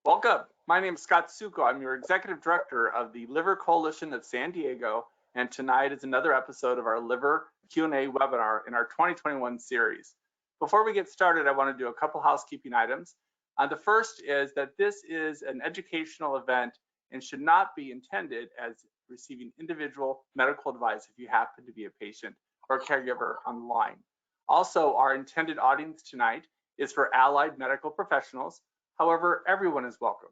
Welcome. My name is Scott Suko. I'm your Executive Director of the Liver Coalition of San Diego, and tonight is another episode of our Liver Q&A webinar in our 2021 series. Before we get started, I want to do a couple housekeeping items. The first is that this is an educational event and should not be intended as receiving individual medical advice if you happen to be a patient or caregiver on the line. Also, our intended audience tonight is for allied medical professionals. However, everyone is welcome.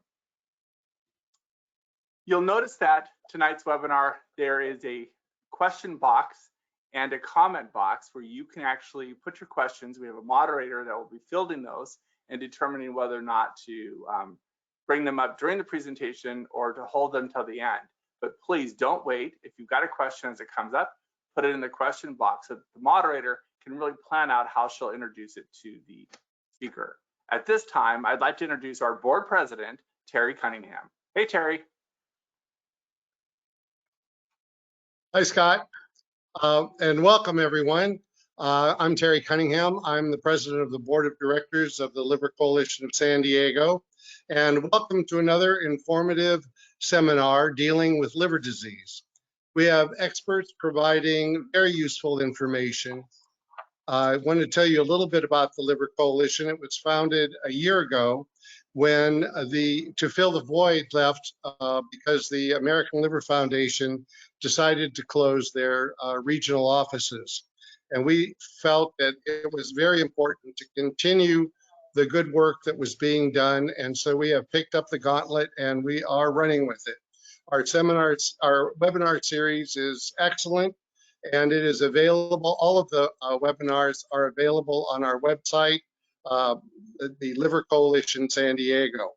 You'll notice that tonight's webinar, there is a question box and a comment box where you can actually put your questions. We have a moderator that will be fielding those and determining whether or not to bring them up during the presentation or to hold them till the end. But please don't wait. If you've got a question as it comes up, put it in the question box so that the moderator can really plan out how she'll introduce it to the speaker. At this time, I'd like to introduce our board president, Terry Cunningham. Hey, Terry. Hi, Scott, and welcome, everyone. I'm Terry Cunningham. I'm the president of the board of directors of the Liver Coalition of San Diego, and welcome to another informative seminar dealing with liver disease. We have experts providing very useful information. I want to tell you a little bit about the Liver Coalition. It was founded a year ago when to fill the void left because the American Liver Foundation decided to close their regional offices. And we felt that it was very important to continue the good work that was being done. And so we have picked up the gauntlet and we are running with it. Our webinar series is excellent. And it is available, all of the webinars are available on our website, the Liver Coalition San Diego.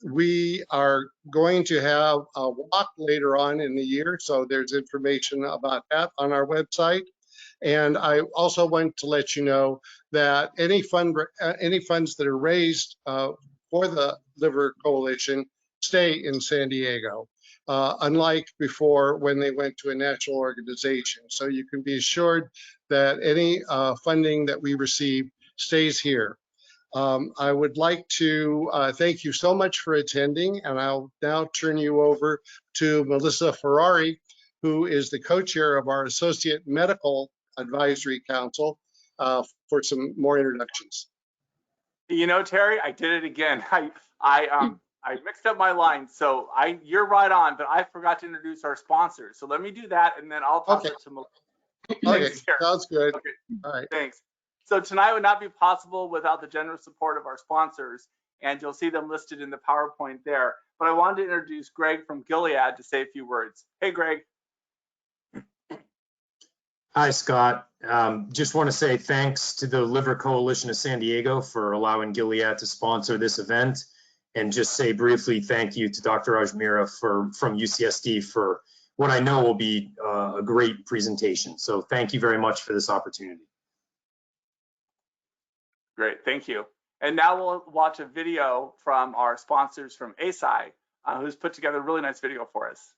We are going to have a walk later on in the year, so there's information about that on our website. And I also want to let you know that any funds that are raised for the Liver Coalition stay in San Diego. Unlike before when they went to a national organization. So you can be assured that any funding that we receive stays here. I would like to thank you so much for attending, and I'll now turn you over to Melissa Ferrari, who is the co-chair of our Associate Medical Advisory Council, for some more introductions. You know, Terry, I did it again. I mixed up my lines, so you're right on, but I forgot to introduce our sponsors. So let me do that, and then I'll toss it to Melissa. Okay, sounds good. Okay. All right. Thanks. So tonight would not be possible without the generous support of our sponsors, and you'll see them listed in the PowerPoint there. But I wanted to introduce Greg from Gilead to say a few words. Hey, Greg. Hi, Scott. Just want to say thanks to the Liver Coalition of San Diego for allowing Gilead to sponsor this event. And just say briefly thank you to Dr. Ajmera from UCSD for what I know will be a great presentation. So thank you very much for this opportunity. Great, thank you. And now we'll watch a video from our sponsors from ASI, who's put together a really nice video for us.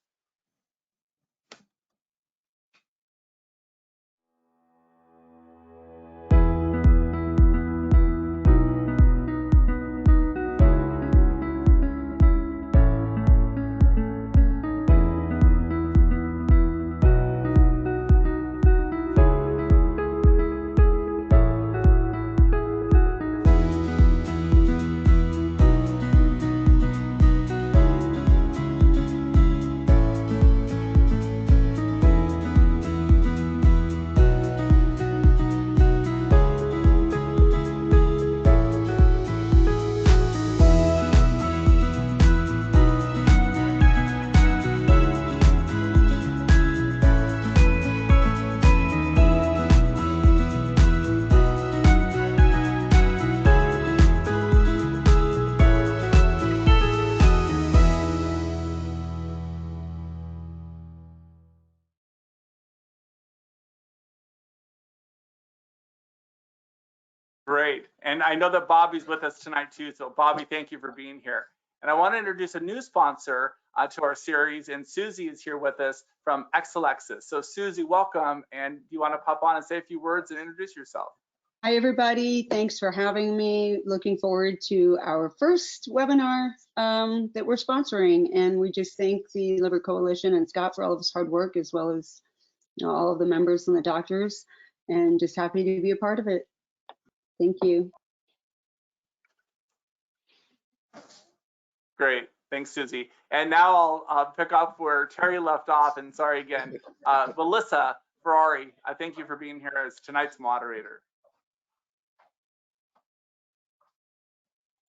Great, and I know that Bobby's with us tonight too, so Bobby, thank you for being here. And I want to introduce a new sponsor to our series, and Susie is here with us from Exelixis. So Susie, welcome, and do you want to pop on and say a few words and introduce yourself? Hi, everybody. Thanks for having me. Looking forward to our first webinar that we're sponsoring. And we just thank the Liver Coalition and Scott for all of his hard work, as well as all of the members and the doctors, and just happy to be a part of it. Thank you. Great. Thanks, Susie. And now I'll pick up where Terry left off. And sorry again, Melissa Ferrari, I thank you for being here as tonight's moderator.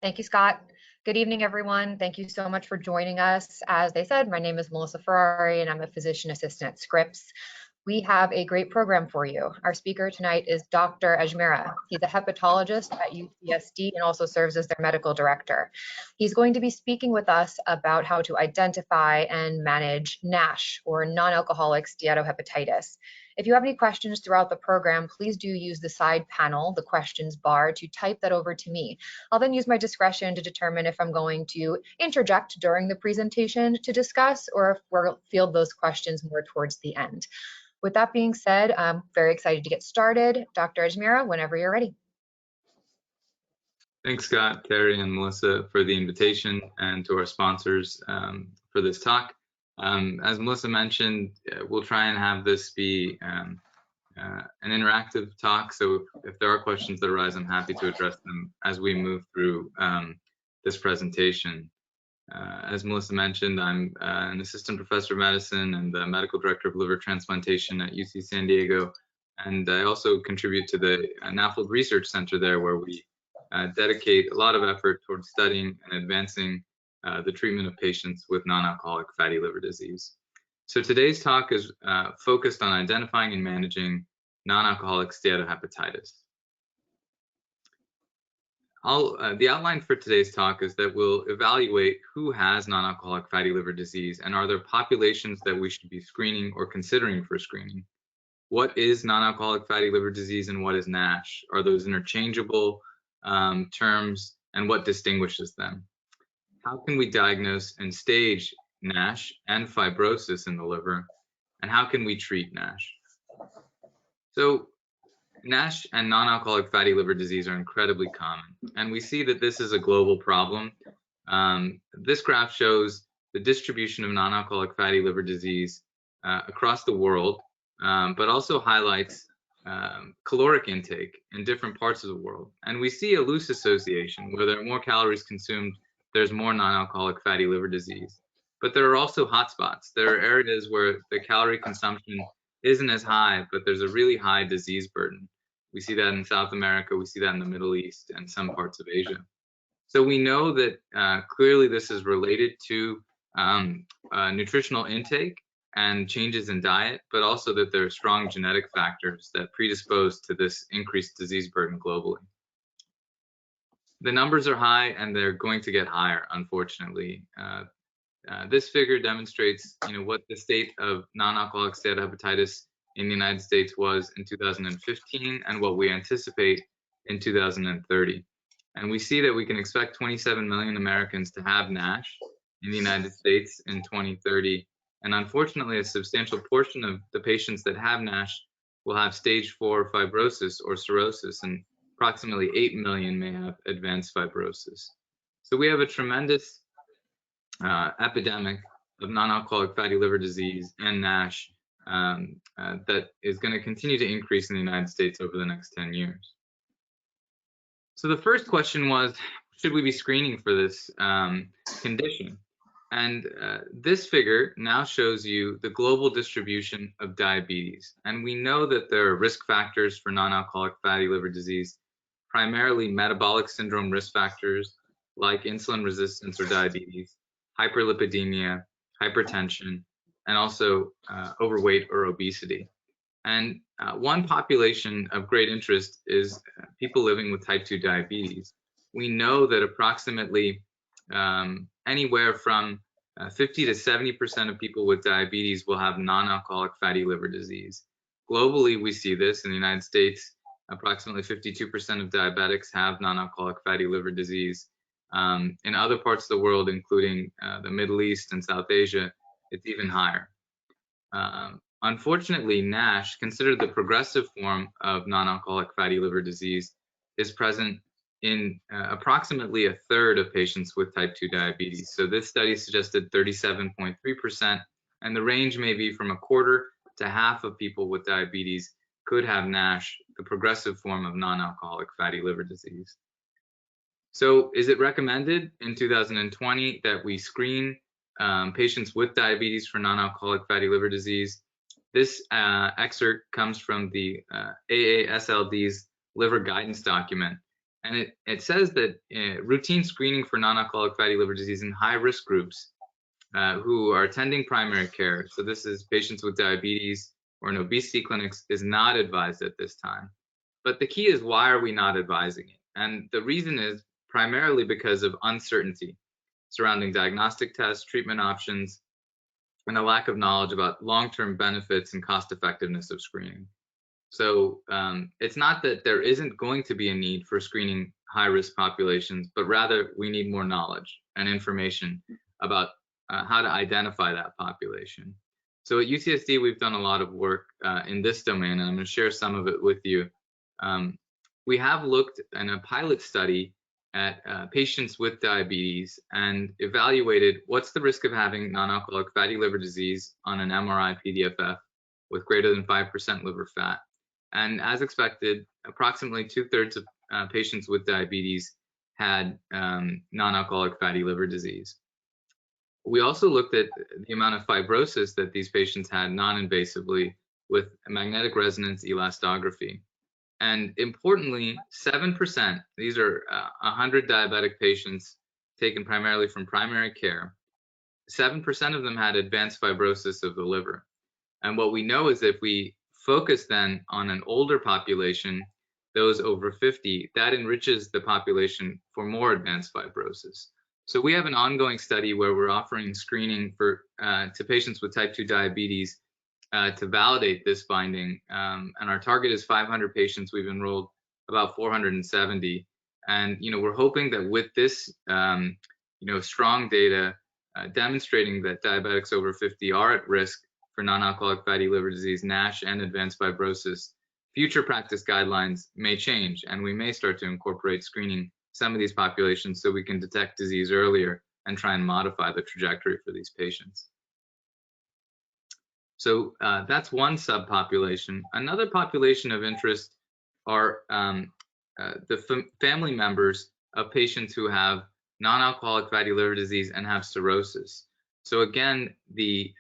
Thank you, Scott. Good evening, everyone. Thank you so much for joining us. As they said, my name is Melissa Ferrari, and I'm a physician assistant at Scripps. We have a great program for you. Our speaker tonight is Dr. Ajmera. He's a hepatologist at UCSD and also serves as their medical director. He's going to be speaking with us about how to identify and manage NASH, or non-alcoholic steatohepatitis. If you have any questions throughout the program, please do use the side panel, the questions bar, to type that over to me. I'll then use my discretion to determine if I'm going to interject during the presentation to discuss, or if we'll field those questions more towards the end. With that being said, I'm very excited to get started. Dr. Ajmera, whenever you're ready. Thanks, Scott, Terry, and Melissa for the invitation, and to our sponsors for this talk. As Melissa mentioned, we'll try and have this be an interactive talk, so if there are questions that arise, I'm happy to address them as we move through this presentation. As Melissa mentioned, I'm an assistant professor of medicine and the medical director of liver transplantation at UC San Diego, and I also contribute to the NAFLD Research Center there, where we dedicate a lot of effort towards studying and advancing the treatment of patients with non-alcoholic fatty liver disease. So today's talk is focused on identifying and managing non-alcoholic steatohepatitis. The outline for today's talk is that we'll evaluate who has non-alcoholic fatty liver disease, and are there populations that we should be screening or considering for screening. What is non-alcoholic fatty liver disease and what is NASH? Are those interchangeable terms, and what distinguishes them? How can we diagnose and stage NASH and fibrosis in the liver? And how can we treat NASH? So NASH and non-alcoholic fatty liver disease are incredibly common, and we see that this is a global problem. This graph shows the distribution of non-alcoholic fatty liver disease across the world, but also highlights caloric intake in different parts of the world. And we see a loose association where there are more calories consumed, there's more non-alcoholic fatty liver disease. But there are also hotspots. There are areas where the calorie consumption isn't as high, but there's a really high disease burden. We see that in South America, we see that in the Middle East and some parts of Asia. So we know that clearly this is related to nutritional intake and changes in diet, but also that there are strong genetic factors that predispose to this increased disease burden globally. The numbers are high, and they're going to get higher, unfortunately. This figure demonstrates, what the state of non-alcoholic steatohepatitis in the United States was in 2015 and what we anticipate in 2030. And we see that we can expect 27 million Americans to have NASH in the United States in 2030. And unfortunately, a substantial portion of the patients that have NASH will have stage 4 fibrosis or cirrhosis, and approximately 8 million may have advanced fibrosis. So we have a tremendous epidemic of non-alcoholic fatty liver disease and NASH that is going to continue to increase in the United States over the next 10 years. So the first question was, should we be screening for this condition? And this figure now shows you the global distribution of diabetes. And we know that there are risk factors for non-alcoholic fatty liver disease, primarily metabolic syndrome risk factors like insulin resistance or diabetes, hyperlipidemia, hypertension, and also overweight or obesity. And one population of great interest is people living with type 2 diabetes. We know that approximately anywhere from 50 to 70% of people with diabetes will have non-alcoholic fatty liver disease. Globally, we see this. In the United States, approximately 52% of diabetics have non-alcoholic fatty liver disease. In other parts of the world, including the Middle East and South Asia, it's even higher. Unfortunately, Nash, considered the progressive form of non-alcoholic fatty liver disease, is present in approximately a third of patients with type 2 diabetes. So this study suggested 37.3%, and the range may be from a quarter to half of people with diabetes could have Nash, the progressive form of non-alcoholic fatty liver disease. So is it recommended in 2020 that we screen patients with diabetes for non-alcoholic fatty liver disease? This excerpt comes from the AASLD's liver guidance document. And it says that routine screening for non-alcoholic fatty liver disease in high-risk groups who are attending primary care, so this is patients with diabetes or in obesity clinics, is not advised at this time. But the key is, why are we not advising it? And the reason is primarily because of uncertainty surrounding diagnostic tests, treatment options, and a lack of knowledge about long-term benefits and cost-effectiveness of screening. So it's not that there isn't going to be a need for screening high-risk populations, but rather we need more knowledge and information about how to identify that population. So at UCSD, we've done a lot of work in this domain, and I'm going to share some of it with you. We have looked in a pilot study at patients with diabetes and evaluated what's the risk of having non-alcoholic fatty liver disease on an MRI PDFF with greater than 5% liver fat. And as expected, approximately 2/3 of patients with diabetes had non-alcoholic fatty liver disease. We also looked at the amount of fibrosis that these patients had non-invasively with magnetic resonance elastography. And importantly, 7%, these are 100 diabetic patients taken primarily from primary care, 7% of them had advanced fibrosis of the liver. And what we know is if we focus then on an older population, those over 50, that enriches the population for more advanced fibrosis. So we have an ongoing study where we're offering screening for to patients with type 2 diabetes to validate this finding. And our target is 500 patients. We've enrolled about 470. And, we're hoping that with this, strong data demonstrating that diabetics over 50 are at risk for non-alcoholic fatty liver disease, NASH, and advanced fibrosis, future practice guidelines may change, and we may start to incorporate screening some of these populations so we can detect disease earlier and try and modify the trajectory for these patients. So that's one subpopulation. Another population of interest are the family members of patients who have non-alcoholic fatty liver disease and have cirrhosis. So again, the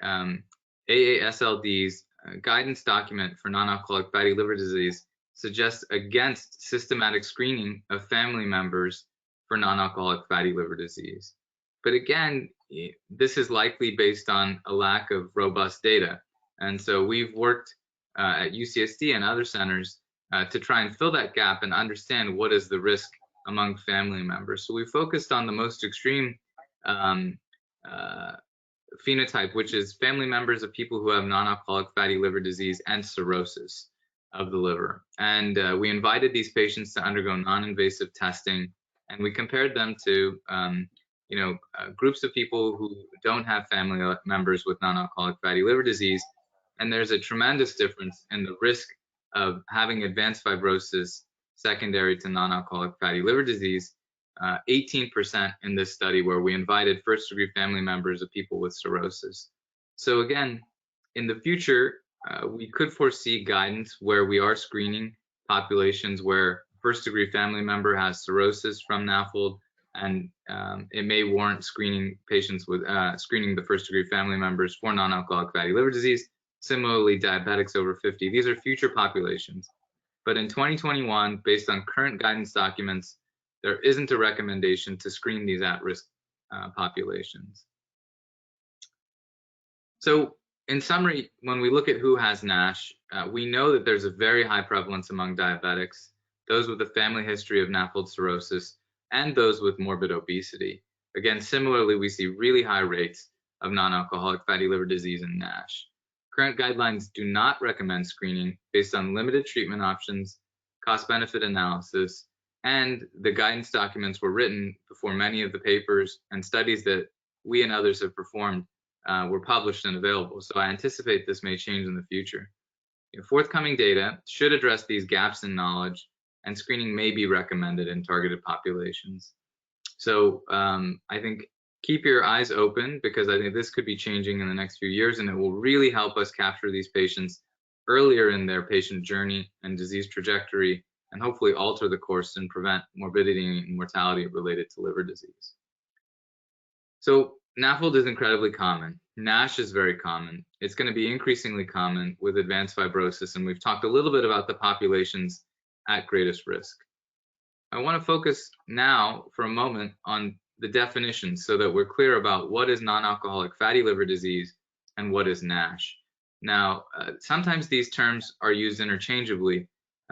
AASLD's guidance document for non-alcoholic fatty liver disease suggests against systematic screening of family members for non-alcoholic fatty liver disease. But again, this is likely based on a lack of robust data. And so we've worked at UCSD and other centers to try and fill that gap and understand what is the risk among family members. So we focused on the most extreme phenotype, which is family members of people who have non-alcoholic fatty liver disease and cirrhosis of the liver. And we invited these patients to undergo non-invasive testing, and we compared them to groups of people who don't have family members with non-alcoholic fatty liver disease. And there's a tremendous difference in the risk of having advanced fibrosis secondary to non-alcoholic fatty liver disease, 18% in this study where we invited first-degree family members of people with cirrhosis. So again, in the future, we could foresee guidance where we are screening populations where first-degree family member has cirrhosis from NAFLD, and it may warrant screening patients with screening the first-degree family members for non-alcoholic fatty liver disease. Similarly, diabetics over 50. These are future populations. But in 2021, based on current guidance documents, there isn't a recommendation to screen these at-risk populations. So in summary, when we look at who has NASH, we know that there's a very high prevalence among diabetics, those with a family history of NAFLD cirrhosis, and those with morbid obesity. Again, similarly, we see really high rates of non-alcoholic fatty liver disease and NASH. Current guidelines do not recommend screening based on limited treatment options, cost-benefit analysis, and the guidance documents were written before many of the papers and studies that we and others have performed were published and available. So I anticipate this may change in the future. Forthcoming data should address these gaps in knowledge, and screening may be recommended in targeted populations. So I think keep your eyes open, because I think this could be changing in the next few years, and it will really help us capture these patients earlier in their patient journey and disease trajectory, and hopefully alter the course and prevent morbidity and mortality related to liver disease. So NAFLD is incredibly common. NASH is very common. It's going to be increasingly common with advanced fibrosis, and we've talked a little bit about the populations at greatest risk. I want to focus now for a moment on the definitions so that we're clear about what is non-alcoholic fatty liver disease and what is NASH. Now, sometimes these terms are used interchangeably,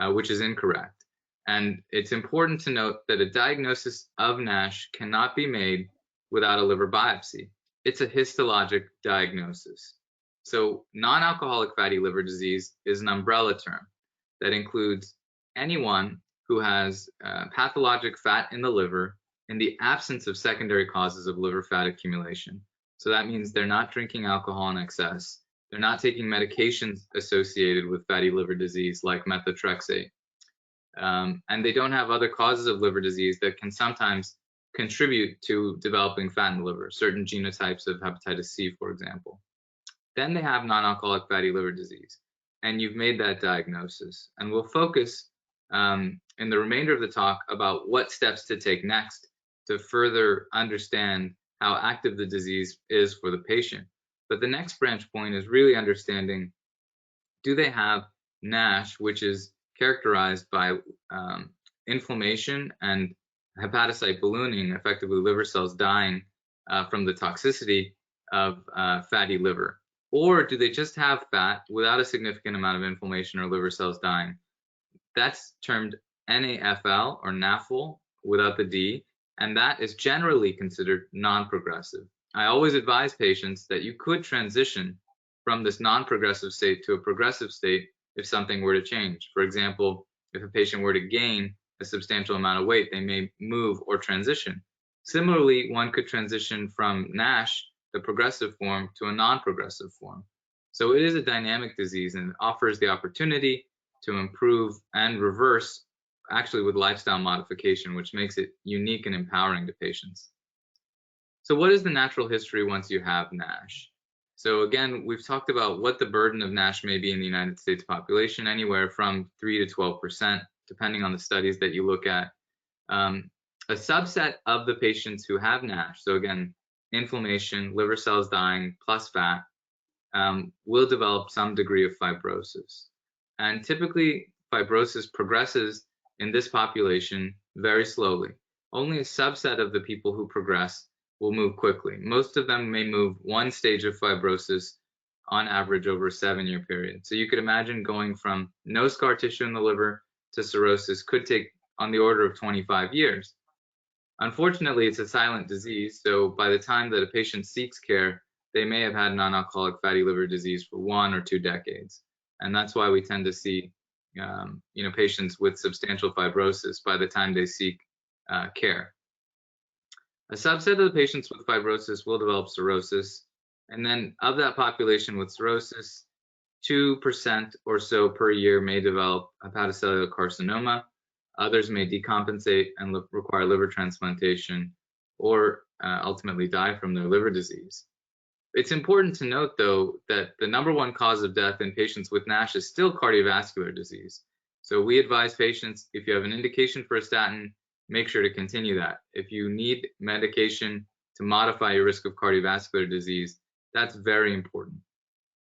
which is incorrect. And it's important to note that a diagnosis of NASH cannot be made without a liver biopsy. It's a histologic diagnosis. So non-alcoholic fatty liver disease is an umbrella term that includes anyone who has pathologic fat in the liver in the absence of secondary causes of liver fat accumulation. So that means they're not drinking alcohol in excess. They're not taking medications associated with fatty liver disease like methotrexate. And they don't have other causes of liver disease that can sometimes contribute to developing fat in the liver, certain genotypes of hepatitis C, for example. Then they have non-alcoholic fatty liver disease, and you've made that diagnosis. And we'll focus in the remainder of the talk about what steps to take next to further understand how active the disease is for the patient. But the next branch point is really understanding, do they have NASH, which is characterized by inflammation and hepatocyte ballooning, effectively liver cells dying from the toxicity of fatty liver? Or do they just have fat without a significant amount of inflammation or liver cells dying? That's termed NAFL or NAFL without the D, and that is generally considered non-progressive. I always advise patients that you could transition from this non-progressive state to a progressive state if something were to change. For example, if a patient were to gain a substantial amount of weight, they may move or transition. Similarly, one could transition from NASH, the progressive form, to a non-progressive form. So it is a dynamic disease and offers the opportunity to improve and reverse, actually with lifestyle modification, which makes it unique and empowering to patients. So what is the natural history once you have NASH? So again, we've talked about what the burden of NASH may be in the United States population, anywhere from 3 to 12%, depending on the studies that you look at. A subset of the patients who have NASH, so again, inflammation, liver cells dying, plus fat, will develop some degree of fibrosis. And typically, fibrosis progresses in this population very slowly. Only a subset of the people who progress will move quickly. Most of them may move one stage of fibrosis on average over a 7-year period. So you could imagine going from no scar tissue in the liver to cirrhosis could take on the order of 25 years. Unfortunately, it's a silent disease, so by the time that a patient seeks care, they may have had non-alcoholic fatty liver disease for 1 or 2 decades. And that's why we tend to see patients with substantial fibrosis by the time they seek care. A subset of the patients with fibrosis will develop cirrhosis, and then of that population with cirrhosis, 2% or so per year may develop hepatocellular carcinoma. Others may decompensate and require liver transplantation or ultimately die from their liver disease. It's important to note, though, that the #1 cause of death in patients with NASH is still cardiovascular disease. So we advise patients, if you have an indication for a statin, make sure to continue that. If you need medication to modify your risk of cardiovascular disease, that's very important.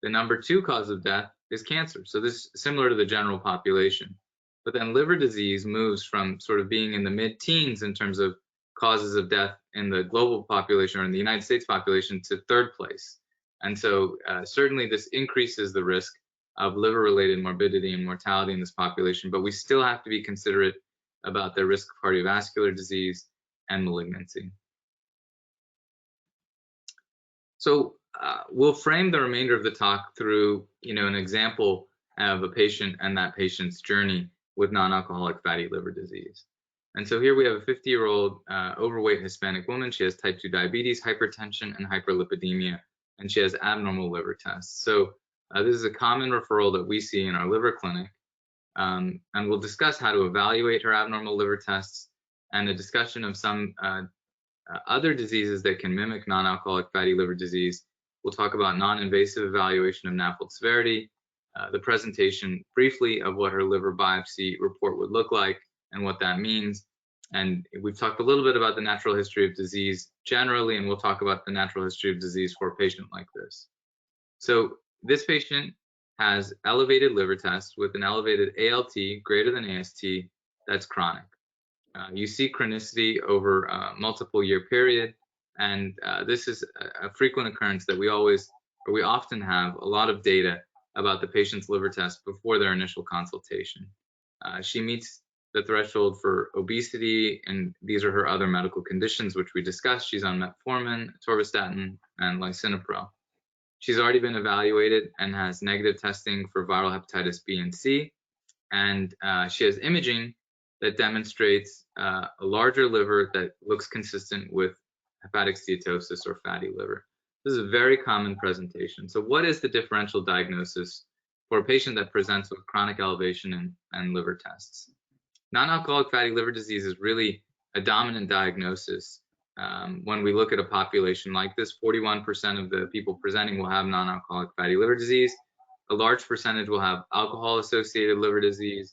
The #2 cause of death is cancer. So this is similar to the general population. But then liver disease moves from sort of being in the mid-teens in terms of causes of death in the global population or in the United States population to 3rd place. And so certainly this increases the risk of liver-related morbidity and mortality in this population, but we still have to be considerate about their risk of cardiovascular disease and malignancy. So we'll frame the remainder of the talk through an example of a patient and that patient's journey with non-alcoholic fatty liver disease. And so here we have a 50-year-old overweight Hispanic woman. She has type 2 diabetes, hypertension, and hyperlipidemia, and she has abnormal liver tests. So this is a common referral that we see in our liver clinic. And we'll discuss how to evaluate her abnormal liver tests and a discussion of some other diseases that can mimic non-alcoholic fatty liver disease. We'll talk about non-invasive evaluation of NAFLD severity, the presentation briefly of what her liver biopsy report would look like and what that means. And we've talked a little bit about the natural history of disease generally, and we'll talk about the natural history of disease for a patient like this. So this patient has elevated liver tests with an elevated ALT greater than AST that's chronic. You see chronicity over a multiple year period, and this is a frequent occurrence that we often have a lot of data about the patient's liver test before their initial consultation. She meets the threshold for obesity, and these are her other medical conditions, which we discussed. She's on metformin, atorvastatin, and lisinopril. She's already been evaluated and has negative testing for viral hepatitis B and C, and she has imaging that demonstrates a larger liver that looks consistent with hepatic steatosis or fatty liver. This is a very common presentation. So what is the differential diagnosis for a patient that presents with chronic elevation and liver tests? Non-alcoholic fatty liver disease is really a dominant diagnosis. When we look at a population like this, 41% of the people presenting will have non-alcoholic fatty liver disease. A large percentage will have alcohol-associated liver disease,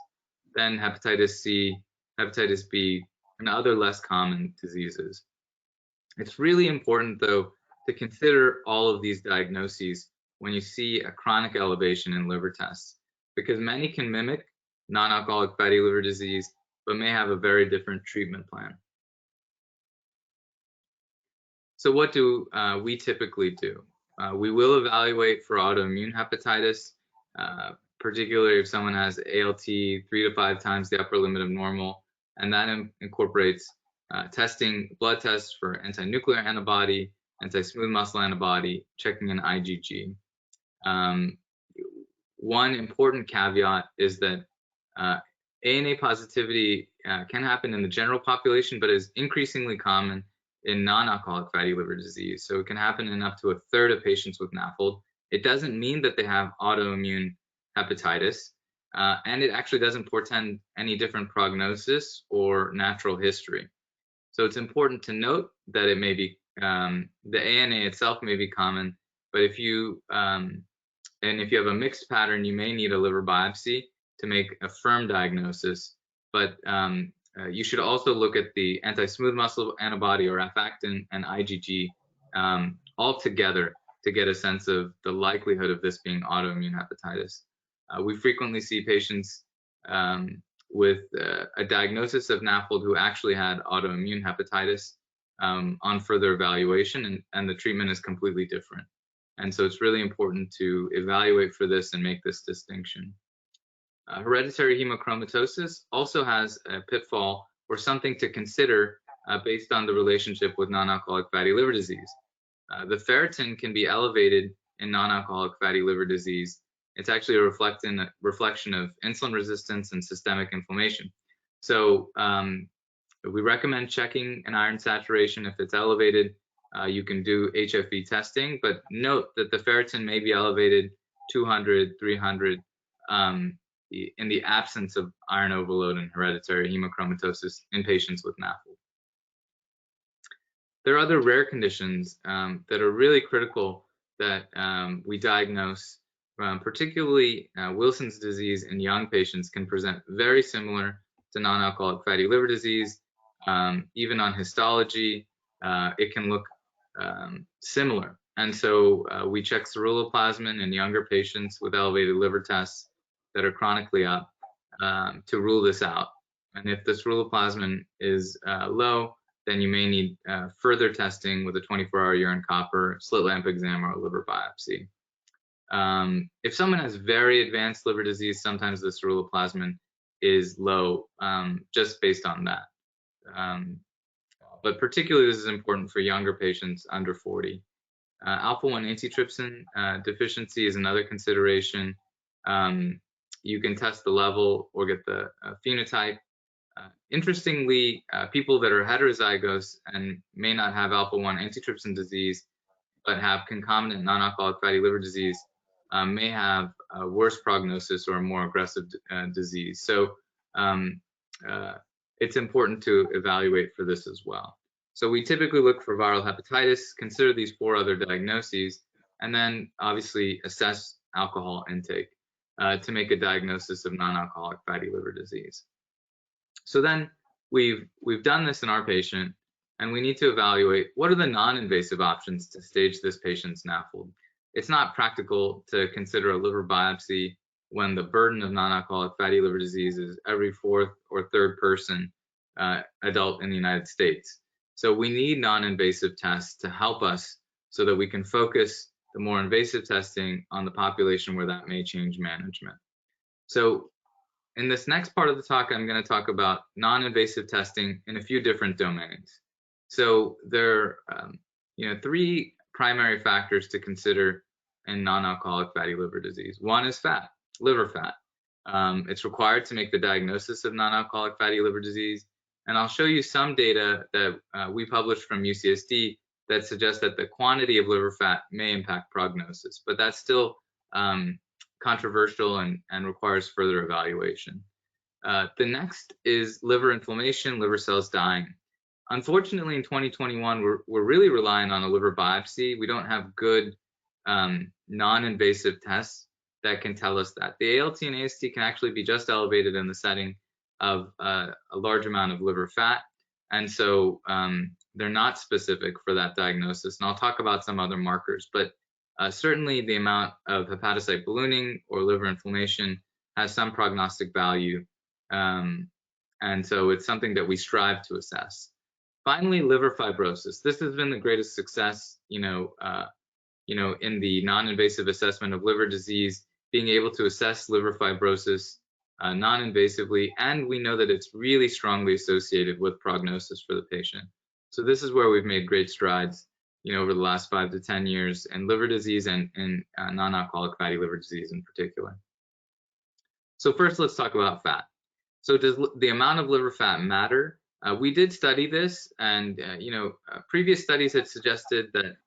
then hepatitis C, hepatitis B, and other less common diseases. It's really important, though, to consider all of these diagnoses when you see a chronic elevation in liver tests, because many can mimic non-alcoholic fatty liver disease, but may have a very different treatment plan. So what do we typically do? We will evaluate for autoimmune hepatitis, particularly if someone has ALT 3 to 5 times the upper limit of normal, and that incorporates testing blood tests for anti-nuclear antibody, anti-smooth muscle antibody, checking an IgG. One important caveat is that ANA positivity can happen in the general population, but is increasingly common in non-alcoholic fatty liver disease. So it can happen in up to a third of patients with NAFLD. It doesn't mean that they have autoimmune hepatitis, and it actually doesn't portend any different prognosis or natural history. So it's important to note that it may be, the ANA itself may be common, but if you have a mixed pattern, you may need a liver biopsy to make a firm diagnosis. But you should also look at the anti-smooth muscle antibody or F-actin and IgG all together to get a sense of the likelihood of this being autoimmune hepatitis. We frequently see patients with a diagnosis of NAFLD who actually had autoimmune hepatitis on further evaluation, and the treatment is completely different. And so it's really important to evaluate for this and make this distinction. Hereditary hemochromatosis also has a pitfall or something to consider based on the relationship with non-alcoholic fatty liver disease. The ferritin can be elevated in non-alcoholic fatty liver disease. It's actually a reflection of insulin resistance and systemic inflammation. So we recommend checking an iron saturation. If it's elevated, you can do HFE testing, but note that the ferritin may be elevated 200, 300 in the absence of iron overload and hereditary hemochromatosis in patients with NAFLD. There are other rare conditions that are really critical that we diagnose. Particularly Wilson's disease in young patients can present very similar to non-alcoholic fatty liver disease. Even on histology, it can look similar. And so we check ceruloplasmin in younger patients with elevated liver tests that are chronically up to rule this out. And if the ceruloplasmin is low, then you may need further testing with a 24-hour urine copper, slit lamp exam, or a liver biopsy. If someone has very advanced liver disease, sometimes the ceruloplasmin is low just based on that. But particularly this is important for younger patients under 40. Alpha-1 antitrypsin deficiency is another consideration. You can test the level or get the phenotype. Interestingly, people that are heterozygous and may not have alpha-1 antitrypsin disease, but have concomitant non-alcoholic fatty liver disease may have a worse prognosis or a more aggressive disease. So it's important to evaluate for this as well. So we typically look for viral hepatitis, consider these 4 other diagnoses, and then obviously assess alcohol intake to make a diagnosis of non-alcoholic fatty liver disease. So then we've done this in our patient, and we need to evaluate what are the non-invasive options to stage this patient's NAFLD. It's not practical to consider a liver biopsy when the burden of non-alcoholic fatty liver disease is every 4th or 3rd person adult in the United States. So we need non-invasive tests to help us so that we can focus the more invasive testing on the population where that may change management. So in this next part of the talk, I'm going to talk about non-invasive testing in a few different domains. So there are 3 primary factors to consider in non-alcoholic fatty liver disease. One is fat, liver fat. It's required to make the diagnosis of non-alcoholic fatty liver disease. And I'll show you some data that we published from UCSD that suggests that the quantity of liver fat may impact prognosis, but that's still controversial and requires further evaluation. The next is liver inflammation, liver cells dying. Unfortunately, in 2021, we're really relying on a liver biopsy. We don't have good non-invasive tests that can tell us that. The ALT and AST can actually be just elevated in the setting of a large amount of liver fat, and so they're not specific for that diagnosis. And I'll talk about some other markers, but certainly the amount of hepatocyte ballooning or liver inflammation has some prognostic value, and so it's something that we strive to assess. Finally, liver fibrosis. This has been the greatest success, in the non-invasive assessment of liver disease, being able to assess liver fibrosis non-invasively, and we know that it's really strongly associated with prognosis for the patient. So this is where we've made great strides, over the last 5 to 10 years in liver disease and non-alcoholic fatty liver disease in particular. So first, let's talk about fat. So does the amount of liver fat matter? We did study this, and previous studies had suggested that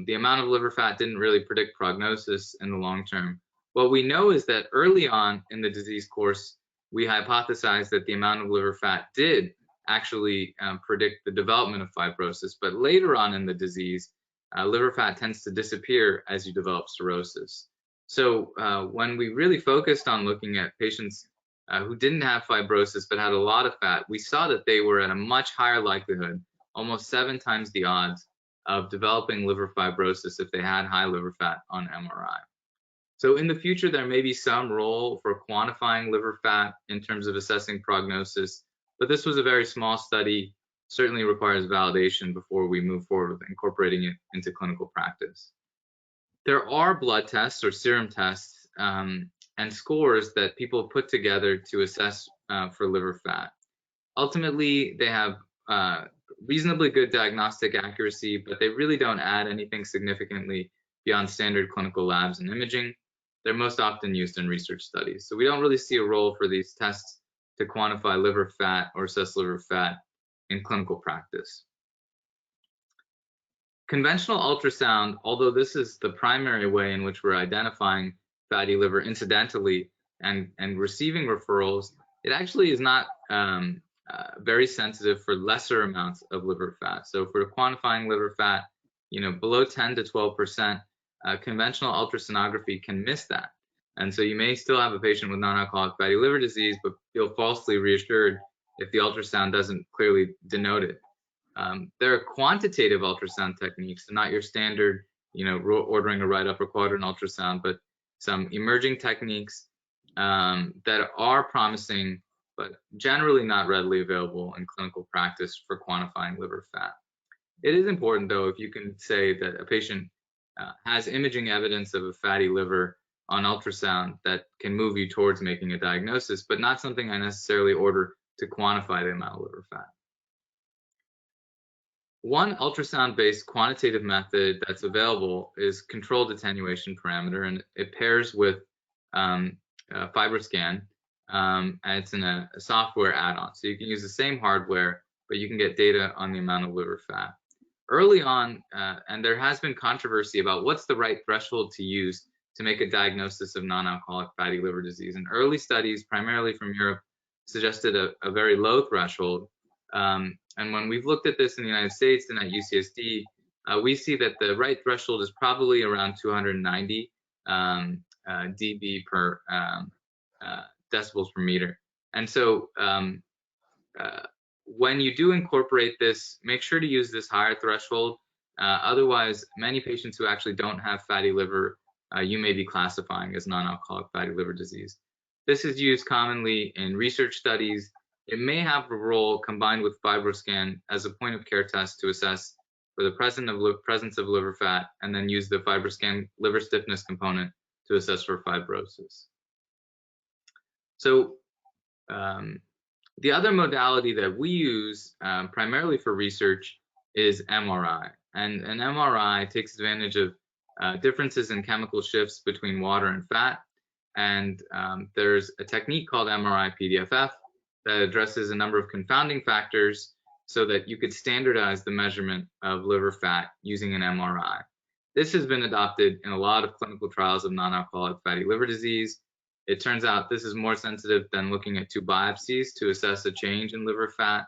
the amount of liver fat didn't really predict prognosis in the long term. What we know is that early on in the disease course, we hypothesized that the amount of liver fat did actually predict the development of fibrosis, but later on in the disease, liver fat tends to disappear as you develop cirrhosis. So when we really focused on looking at patients who didn't have fibrosis but had a lot of fat, we saw that they were at a much higher likelihood, almost 7 times the odds of developing liver fibrosis if they had high liver fat on MRI. So in the future, there may be some role for quantifying liver fat in terms of assessing prognosis, but this was a very small study, certainly requires validation before we move forward with incorporating it into clinical practice. There are blood tests or serum tests and scores that people put together to assess for liver fat. Ultimately, they have reasonably good diagnostic accuracy, but they really don't add anything significantly beyond standard clinical labs and imaging. They're most often used in research studies. So we don't really see a role for these tests to quantify liver fat or assess liver fat in clinical practice. Conventional ultrasound, although this is the primary way in which we're identifying fatty liver incidentally and receiving referrals, it actually is not very sensitive for lesser amounts of liver fat. So if we're quantifying liver fat, below 10 to 12%, conventional ultrasonography can miss that. And so you may still have a patient with non-alcoholic fatty liver disease, but feel falsely reassured if the ultrasound doesn't clearly denote it. There are quantitative ultrasound techniques, so not your standard, ordering a right upper quadrant ultrasound, but some emerging techniques that are promising, but generally not readily available in clinical practice for quantifying liver fat. It is important, though, if you can say that a patient has imaging evidence of a fatty liver on ultrasound that can move you towards making a diagnosis, but not something I necessarily order to quantify the amount of liver fat. One ultrasound-based quantitative method that's available is controlled attenuation parameter, and it pairs with FibroScan, and it's in a software add-on. So you can use the same hardware, but you can get data on the amount of liver fat. early on, and there has been controversy about what's the right threshold to use to make a diagnosis of non-alcoholic fatty liver disease. And early studies, primarily from Europe, suggested a very low threshold. And when we've looked at this in the United States and at UCSD, we see that the right threshold is probably around 290 dB per decibels per meter. And so when you do incorporate this, make sure to use this higher threshold. Otherwise, many patients who actually don't have fatty liver, you may be classifying as non-alcoholic fatty liver disease. This is used commonly in research studies. It may have a role combined with FibroScan as a point of care test to assess for the presence of liver fat, and then use the FibroScan liver stiffness component to assess for fibrosis. So the other modality that we use primarily for research is MRI. And an MRI takes advantage of differences in chemical shifts between water and fat. And there's a technique called MRI-PDFF that addresses a number of confounding factors so that you could standardize the measurement of liver fat using an MRI. This has been adopted in a lot of clinical trials of non-alcoholic fatty liver disease. It turns out this is more sensitive than looking at 2 biopsies to assess a change in liver fat.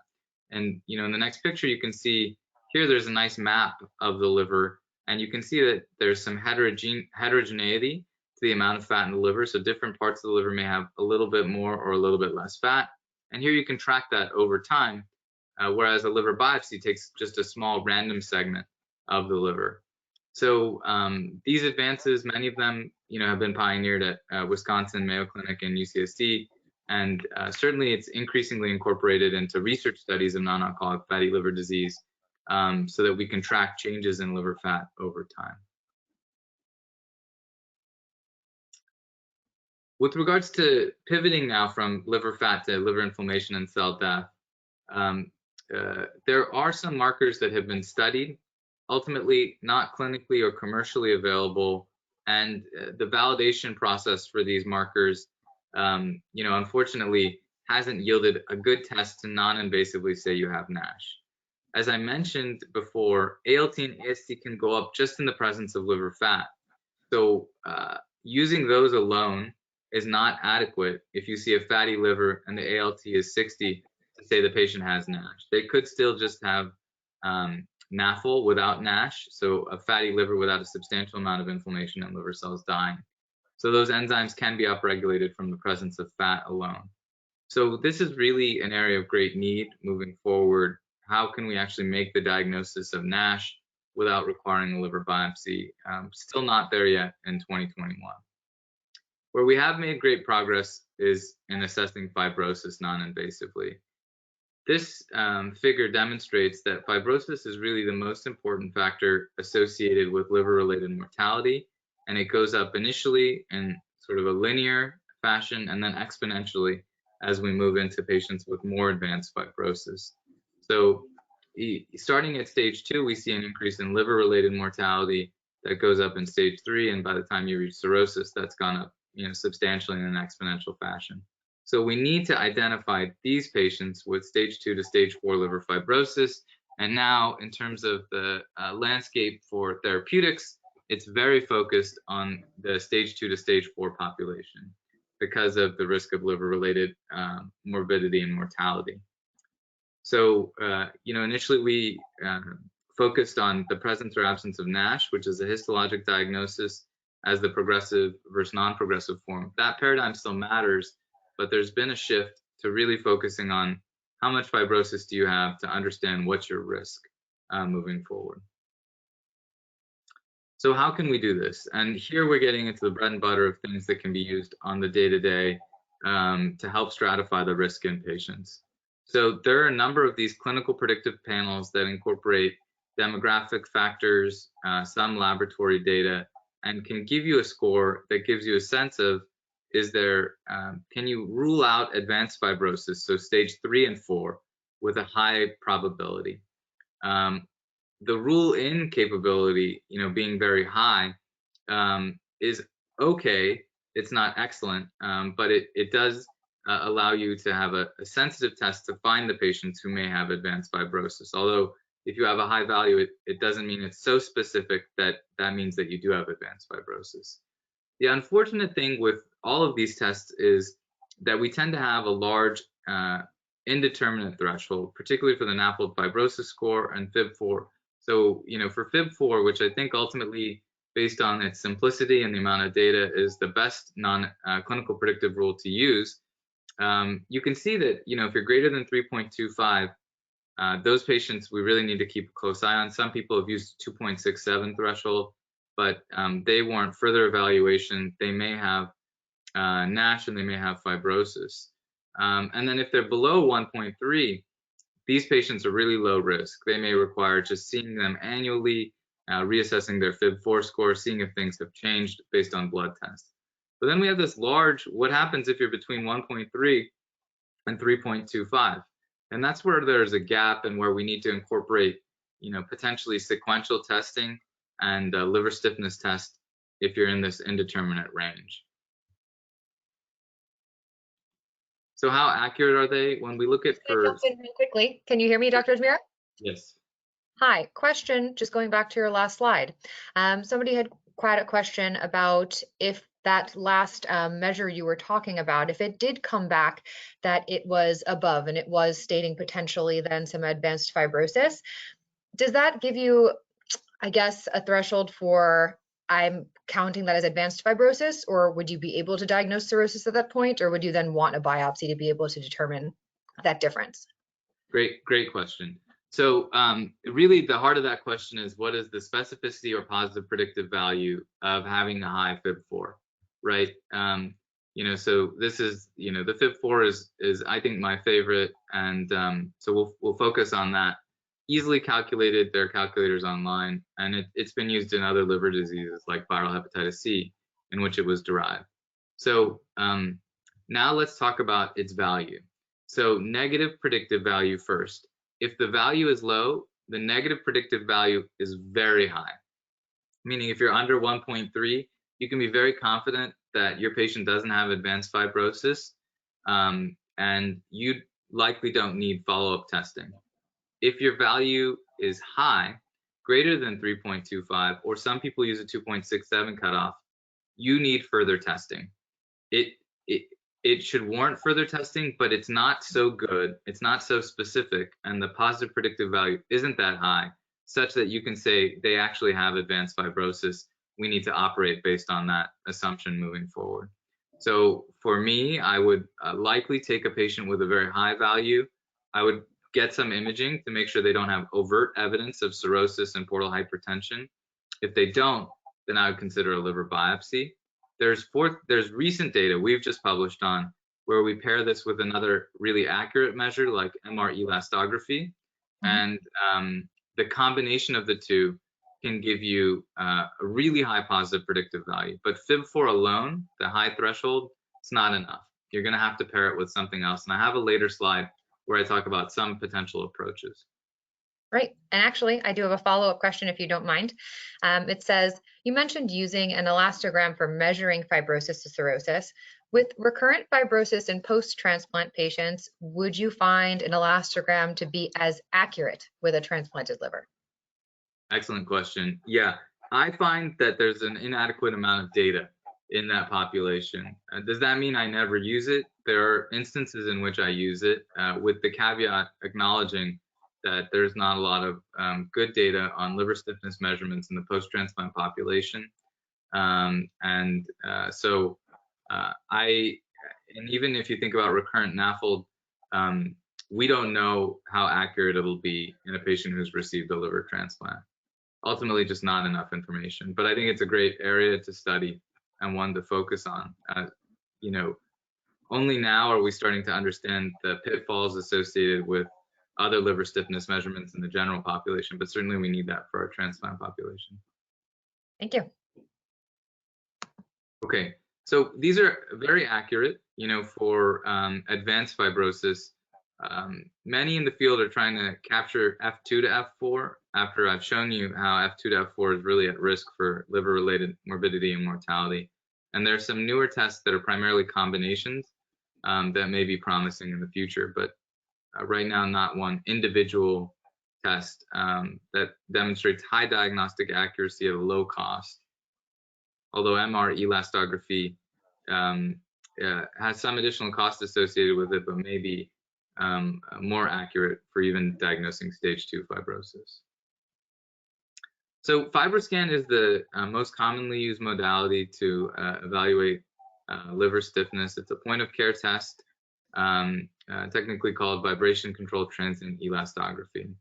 And in the next picture, you can see here there's a nice map of the liver, and you can see that there's some heterogeneity to the amount of fat in the liver. So different parts of the liver may have a little bit more or a little bit less fat. And here you can track that over time, whereas a liver biopsy takes just a small random segment of the liver. So these advances, many of them, have been pioneered at Wisconsin, Mayo Clinic, and UCSD, and certainly it's increasingly incorporated into research studies of non-alcoholic fatty liver disease, so that we can track changes in liver fat over time. With regards to pivoting now from liver fat to liver inflammation and cell death, there are some markers that have been studied, ultimately not clinically or commercially available, and the validation process for these markers, unfortunately hasn't yielded a good test to non-invasively say you have NASH. As I mentioned before, ALT and AST can go up just in the presence of liver fat. So using those alone is not adequate if you see a fatty liver and the ALT is 60 to say the patient has NASH. They could still just have NAFL without NASH, so a fatty liver without a substantial amount of inflammation and liver cells dying. So those enzymes can be upregulated from the presence of fat alone. So this is really an area of great need moving forward. How can we actually make the diagnosis of NASH without requiring a liver biopsy? Still not there yet in 2021. Where we have made great progress is in assessing fibrosis non-invasively. This figure demonstrates that fibrosis is really the most important factor associated with liver-related mortality, and it goes up initially in sort of a linear fashion and then exponentially as we move into patients with more advanced fibrosis. So starting at stage 2, we see an increase in liver-related mortality that goes up in stage 3, and by the time you reach cirrhosis, that's gone up substantially in an exponential fashion. So we need to identify these patients with stage 2 to stage 4 liver fibrosis. And now in terms of the landscape for therapeutics, it's very focused on the stage 2 to stage 4 population because of the risk of liver-related morbidity and mortality. So, initially we focused on the presence or absence of NASH, which is a histologic diagnosis as the progressive versus non-progressive form. That paradigm still matters, but there's been a shift to really focusing on how much fibrosis do you have to understand what's your risk moving forward. So how can we do this? And here we're getting into the bread and butter of things that can be used on the day-to-day to help stratify the risk in patients. So there are a number of these clinical predictive panels that incorporate demographic factors, some laboratory data, and can give you a score that gives you a sense of, can you rule out advanced fibrosis, so stage 3 and 4, with a high probability. The rule-in capability, being very high, is okay. It's not excellent, but it does allow you to have a sensitive test to find the patients who may have advanced fibrosis, although if you have a high value, it doesn't mean it's so specific that that means that you do have advanced fibrosis. The unfortunate thing with all of these tests is that we tend to have a large indeterminate threshold, particularly for the NAFLD fibrosis score and FIB-4. So, for FIB-4, which I think ultimately, based on its simplicity and the amount of data, is the best non-clinical predictive rule to use, you can see that, if you're greater than 3.25, those patients we really need to keep a close eye on. Some people have used 2.67 threshold, but they warrant further evaluation. They may have Nash and they may have fibrosis. And then if they're below 1.3, these patients are really low risk. They may require just seeing them annually, reassessing their FIB-4 score, seeing if things have changed based on blood tests. But then we have this large, what happens if you're between 1.3 and 3.25? And that's where there's a gap and where we need to incorporate, potentially sequential testing and liver stiffness test if you're in this indeterminate range. So how accurate are they when we look at Can I jump in real quickly? Can you hear me, Dr. Ajmera? Yes. Hi, question, just going back to your last slide. Somebody had quite a question about if that last measure you were talking about, if it did come back that it was above and it was stating potentially then some advanced fibrosis, does that give you, I guess, a threshold for I'm counting that as advanced fibrosis, or would you be able to diagnose cirrhosis at that point, or would you then want a biopsy to be able to determine that difference? Great question. So really the heart of that question is, what is the specificity or positive predictive value of having a high FIB-4, right? So this is, the FIB-4 is I think my favorite, and so we'll focus on that. Easily calculated, there are calculators online, and it's been used in other liver diseases like viral hepatitis C, in which it was derived. So now let's talk about its value. So negative predictive value first. If the value is low, the negative predictive value is very high. Meaning if you're under 1.3, you can be very confident that your patient doesn't have advanced fibrosis, and you likely don't need follow-up testing. If your value is high, greater than 3.25, or some people use a 2.67 cutoff, you need further testing. It should warrant further testing, but it's not so good, it's not so specific, and the positive predictive value isn't that high, such that you can say they actually have advanced fibrosis. We need to operate based on that assumption moving forward. So for me, I would likely take a patient with a very high value. I would get some imaging to make sure they don't have overt evidence of cirrhosis and portal hypertension. If they don't, then I would consider a liver biopsy. There's recent data we've just published on where we pair this with another really accurate measure like MR elastography, and the combination of the two can give you a really high positive predictive value. But FIB-4 alone, the high threshold, it's not enough. You're going to have to pair it with something else. And I have a later slide where I talk about some potential approaches. Right. And actually, I do have a follow-up question, if you don't mind. It says, you mentioned using an elastogram for measuring fibrosis to cirrhosis. With recurrent fibrosis in post-transplant patients, would you find an elastogram to be as accurate with a transplanted liver? Excellent question. Yeah, I find that there's an inadequate amount of data in that population. Does that mean I never use it? There are instances in which I use it, with the caveat acknowledging that there's not a lot of good data on liver stiffness measurements in the post-transplant population. And even if you think about recurrent NAFLD, we don't know how accurate it'll be in a patient who's received a liver transplant. Ultimately, just not enough information. But I think it's a great area to study and one to focus on. Only now are we starting to understand the pitfalls associated with other liver stiffness measurements in the general population, but certainly we need that for our transplant population. Thank you. Okay, so these are very accurate, for advanced fibrosis. Many in the field are trying to capture F2 to F4 after I've shown you how F2 to F4 is really at risk for liver-related morbidity and mortality. And there's some newer tests that are primarily combinations that may be promising in the future, but right now not one individual test that demonstrates high diagnostic accuracy at a low cost. Although MR elastography has some additional cost associated with it, but may be more accurate for even diagnosing stage 2 fibrosis. So FibroScan is the most commonly used modality to evaluate liver stiffness. It's a point-of-care test, technically called vibration-controlled transient elastography.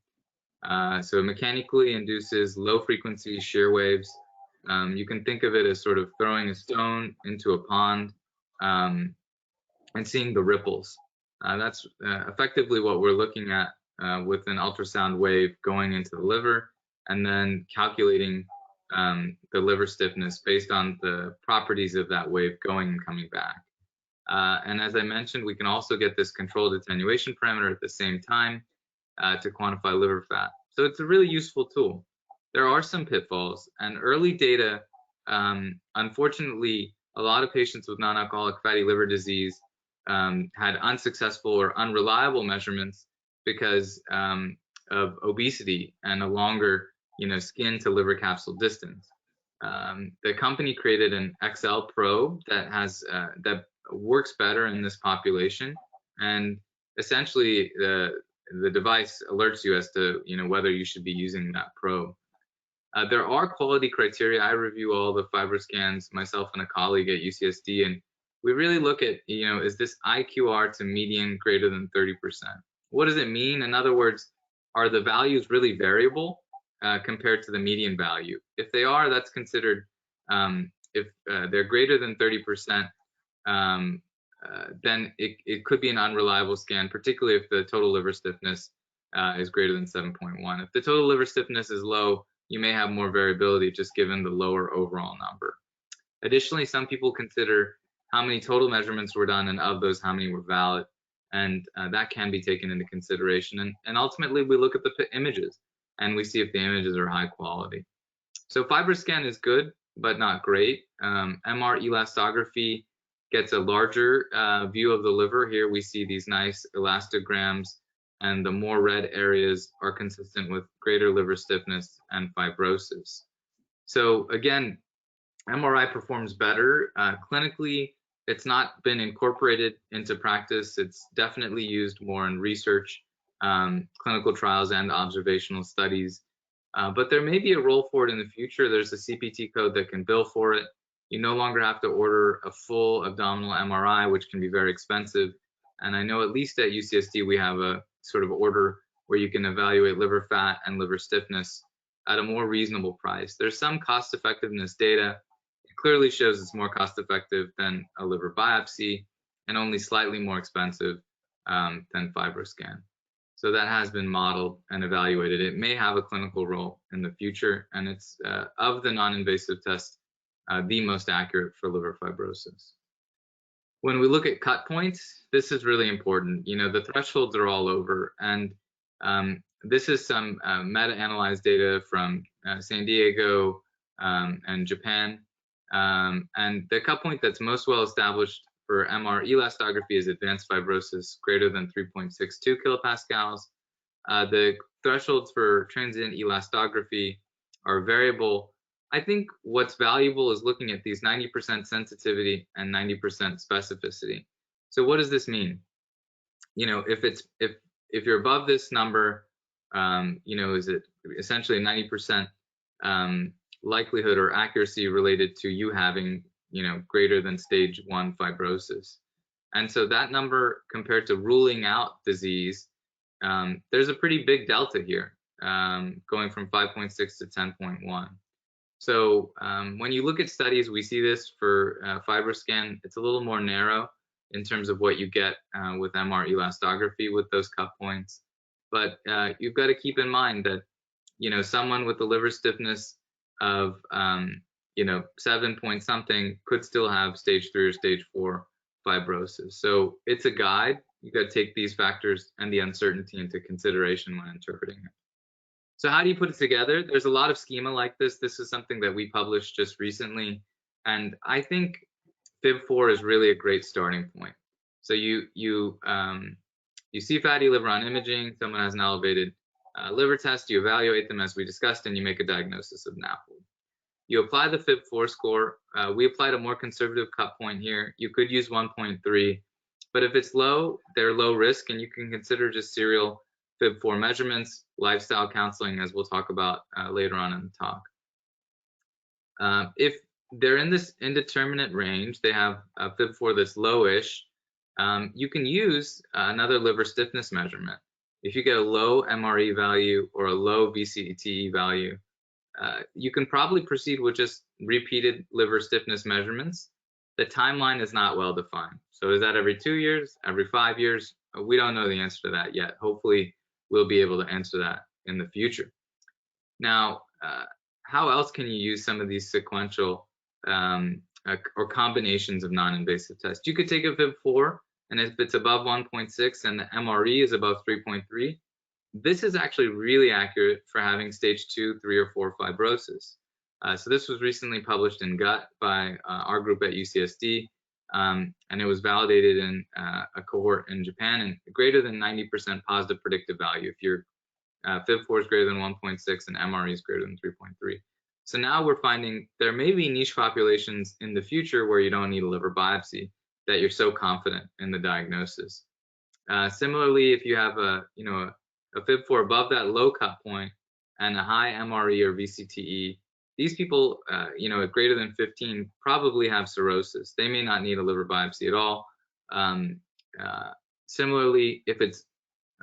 So it mechanically induces low-frequency shear waves. You can think of it as sort of throwing a stone into a pond and seeing the ripples. That's effectively what we're looking at with an ultrasound wave going into the liver, and then calculating the liver stiffness based on the properties of that wave going and coming back. And as I mentioned, we can also get this controlled attenuation parameter at the same time to quantify liver fat. So it's a really useful tool. There are some pitfalls, and early data, unfortunately, a lot of patients with non-alcoholic fatty liver disease had unsuccessful or unreliable measurements because of obesity and a longer, skin to liver capsule distance. The company created an XL probe that has that works better in this population, and essentially the device alerts you as to whether you should be using that probe. There are quality criteria. I review all the FibroScans myself and a colleague at UCSD, and we really look at, is this IQR to median greater than 30%? What does it mean? In other words, are the values really variable compared to the median value? If they are, that's considered, if they're greater than 30%, then it could be an unreliable scan, particularly if the total liver stiffness is greater than 7.1. If the total liver stiffness is low, you may have more variability just given the lower overall number. Additionally, some people consider how many total measurements were done, and of those, how many were valid, and that can be taken into consideration. And ultimately, we look at the images, and we see if the images are high quality. So FibroScan is good, but not great. MR elastography gets a larger view of the liver. Here we see these nice elastograms, and the more red areas are consistent with greater liver stiffness and fibrosis. So again, MRI performs better. Clinically, it's not been incorporated into practice. It's definitely used more in research, clinical trials, and observational studies. But there may be a role for it in the future. There's a CPT code that can bill for it. You no longer have to order a full abdominal MRI, which can be very expensive. And I know at least at UCSD, we have a sort of order where you can evaluate liver fat and liver stiffness at a more reasonable price. There's some cost effectiveness data. It clearly shows it's more cost effective than a liver biopsy and only slightly more expensive than FibroScan. So that has been modeled and evaluated. It may have a clinical role in the future, and it's of the non-invasive tests, the most accurate for liver fibrosis. When we look at cut points, this is really important. The thresholds are all over, and this is some meta-analyzed data from San Diego and Japan. And the cut point that's most well established for MR elastography is advanced fibrosis greater than 3.62 kilopascals. The thresholds for transient elastography are variable. I think what's valuable is looking at these 90% sensitivity and 90% specificity. So what does this mean? If you're above this number, is it essentially 90% likelihood or accuracy related to you having, greater than stage 1 fibrosis? And so that number compared to ruling out disease, there's a pretty big delta here, going from 5.6 to 10.1. So when you look at studies, we see this for FibroScan. It's a little more narrow in terms of what you get with MR elastography with those cut points. But you've got to keep in mind that, someone with the liver stiffness of, 7 point something could still have stage 3 or stage 4 fibrosis. So it's a guide. You've got to take these factors and the uncertainty into consideration when interpreting it. So how do you put it together? There's a lot of schema like this. This is something that we published just recently. And I think FIB4 is really a great starting point. So you see fatty liver on imaging, someone has an elevated liver test, you evaluate them as we discussed, and you make a diagnosis of NAFLD. You apply the FIB-4 score. We applied a more conservative cut point here. You could use 1.3, but if it's low, they're low risk, and you can consider just serial FIB-4 measurements, lifestyle counseling, as we'll talk about later on in the talk. If they're in this indeterminate range, they have a FIB-4 that's lowish, you can use another liver stiffness measurement. If you get a low MRE value or a low VCTE value, you can probably proceed with just repeated liver stiffness measurements. The timeline is not well defined. So is that every 2 years, every 5 years? We don't know the answer to that yet. Hopefully, we'll be able to answer that in the future. Now, how else can you use some of these sequential or combinations of non-invasive tests? You could take a FIB-4, and if it's above 1.6 and the MRE is above 3.3, this is actually really accurate for having stage 2, 3, or 4 fibrosis. So this was recently published in Gut by our group at UCSD, and it was validated in a cohort in Japan, and greater than 90% positive predictive value if your FIB-4 is greater than 1.6 and MRE is greater than 3.3. So now we're finding there may be niche populations in the future where you don't need a liver biopsy, that you're so confident in the diagnosis. Similarly, if you have a FIB-4 above that low cut point and a high MRE or VCTE, these people, at greater than 15 probably have cirrhosis. They may not need a liver biopsy at all. Similarly, if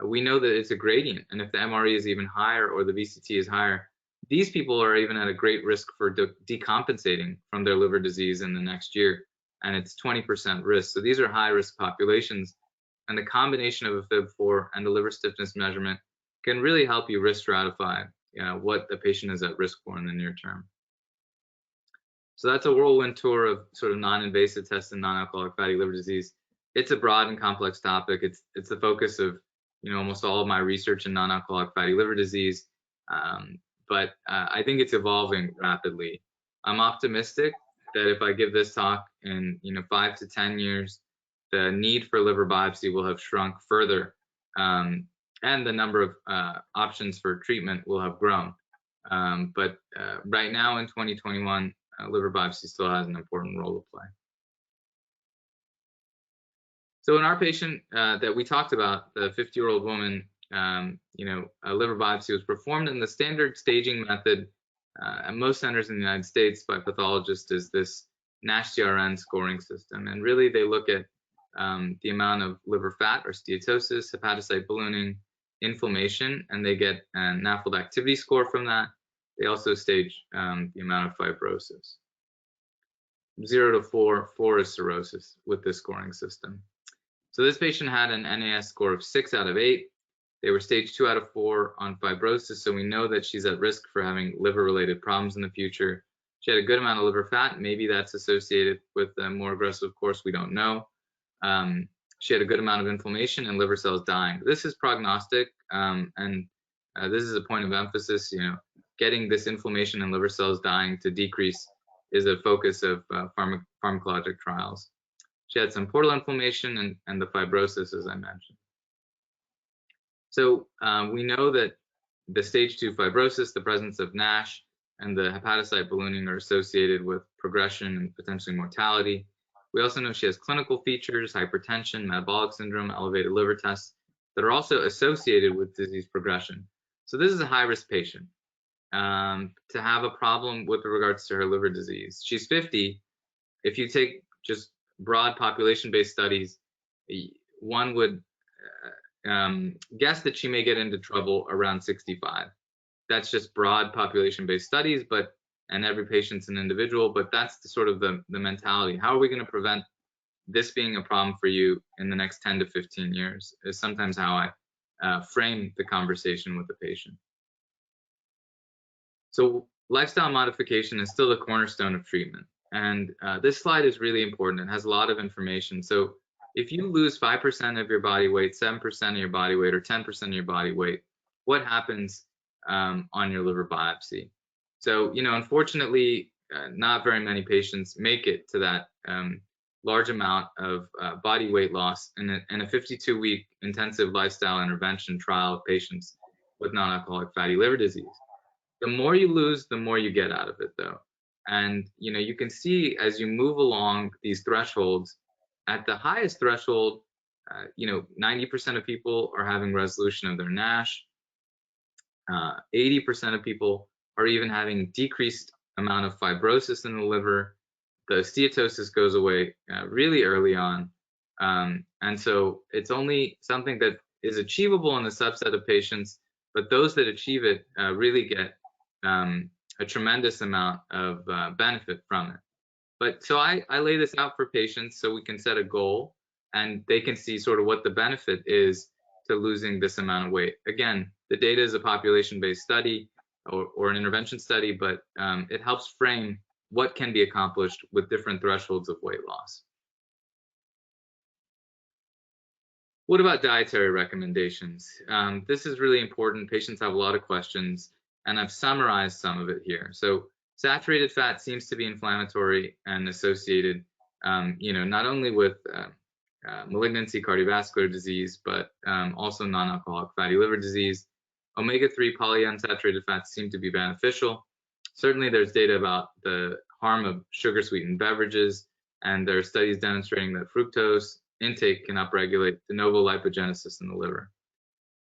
we know that it's a gradient, and if the MRE is even higher or the VCT is higher, these people are even at a great risk for decompensating from their liver disease in the next year, and it's 20% risk. So these are high risk populations, and the combination of a FIB-4 and the liver stiffness measurement can really help you risk stratify what the patient is at risk for in the near term. So that's a whirlwind tour of sort of non-invasive tests in non-alcoholic fatty liver disease. It's a broad and complex topic. It's the focus of almost all of my research in non-alcoholic fatty liver disease, but I think it's evolving rapidly. I'm optimistic that if I give this talk in 5 to 10 years, the need for liver biopsy will have shrunk further, and the number of options for treatment will have grown. But right now in 2021, liver biopsy still has an important role to play. So in our patient that we talked about, the 50-year-old woman, a liver biopsy was performed, and the standard staging method at most centers in the United States by pathologists is this Nash CRN scoring system. And really they look at the amount of liver fat or steatosis, hepatocyte ballooning, inflammation, and they get a NAFLD activity score from that. They also stage the amount of fibrosis. 0 to 4, 4 is cirrhosis with this scoring system. So this patient had an NAS score of 6 out of 8. They were stage 2 out of 4 on fibrosis, so we know that she's at risk for having liver-related problems in the future. She had a good amount of liver fat. Maybe that's associated with a more aggressive course. We don't know. She had a good amount of inflammation and liver cells dying. This is prognostic, and this is a point of emphasis. Getting this inflammation and liver cells dying to decrease is a focus of pharmacologic trials. She had some portal inflammation and the fibrosis, as I mentioned. So we know that the stage 2 fibrosis, the presence of Nash, and the hepatocyte ballooning are associated with progression and potentially mortality. We also know she has clinical features, hypertension, metabolic syndrome, elevated liver tests that are also associated with disease progression. So this is a high-risk patient to have a problem with regards to her liver disease. She's 50. If you take just broad population-based studies, one would guess that she may get into trouble around 65. That's just broad population-based studies, and every patient's an individual, but that's the mentality. How are we going to prevent this being a problem for you in the next 10 to 15 years is sometimes how I frame the conversation with the patient. So lifestyle modification is still the cornerstone of treatment. And this slide is really important. It has a lot of information. So if you lose 5% of your body weight, 7% of your body weight, or 10% of your body weight, what happens on your liver biopsy? So, unfortunately, not very many patients make it to that large amount of body weight loss in a 52-week intensive lifestyle intervention trial of patients with non-alcoholic fatty liver disease. The more you lose, the more you get out of it, though. And you can see as you move along these thresholds, at the highest threshold, 90% of people are having resolution of their Nash. 80% of people are even having decreased amount of fibrosis in the liver. The steatosis goes away really early on. And so it's only something that is achievable in a subset of patients, but those that achieve it really get a tremendous amount of benefit from it. But so I lay this out for patients so we can set a goal and they can see sort of what the benefit is to losing this amount of weight. Again, the data is a population-based study or an intervention study, but it helps frame what can be accomplished with different thresholds of weight loss. What about dietary recommendations? This is really important. Patients have a lot of questions, and I've summarized some of it here. So saturated fat seems to be inflammatory and associated, not only with malignancy, cardiovascular disease, but also non-alcoholic fatty liver disease. Omega-3 polyunsaturated fats seem to be beneficial. Certainly there's data about the harm of sugar-sweetened beverages, and there are studies demonstrating that fructose intake can upregulate de novo lipogenesis in the liver.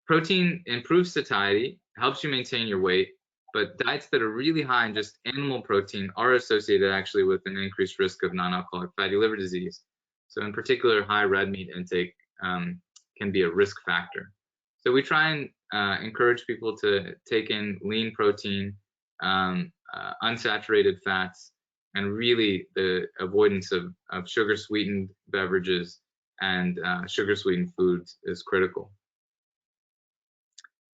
Protein improves satiety, helps you maintain your weight, but diets that are really high in just animal protein are associated actually with an increased risk of non-alcoholic fatty liver disease. So in particular, high red meat intake can be a risk factor. So we try and encourage people to take in lean protein, unsaturated fats, and really the avoidance of sugar-sweetened beverages and sugar-sweetened foods is critical.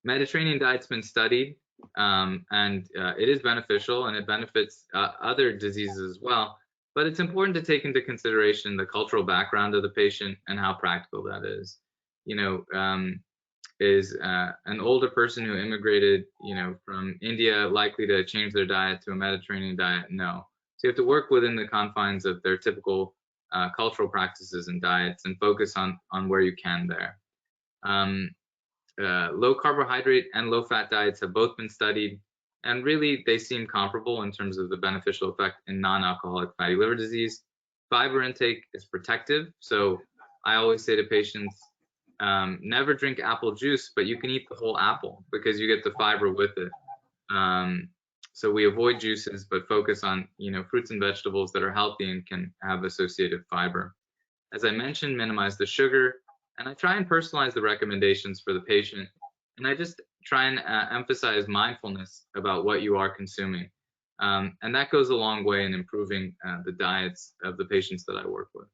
Mediterranean diet's been studied, and it is beneficial, and it benefits other diseases as well. But it's important to take into consideration the cultural background of the patient and how practical that is. Is an older person who immigrated, from India likely to change their diet to a Mediterranean diet? No. So you have to work within the confines of their typical cultural practices and diets and focus on where you can there. Low carbohydrate and low fat diets have both been studied, and really they seem comparable in terms of the beneficial effect in non-alcoholic fatty liver disease. Fiber intake is protective, so I always say to patients, never drink apple juice, but you can eat the whole apple because you get the fiber with it. So we avoid juices, but focus on fruits and vegetables that are healthy and can have associated fiber. As I mentioned, minimize the sugar, and I try and personalize the recommendations for the patient, and I just try and emphasize mindfulness about what you are consuming, and that goes a long way in improving the diets of the patients that I work with.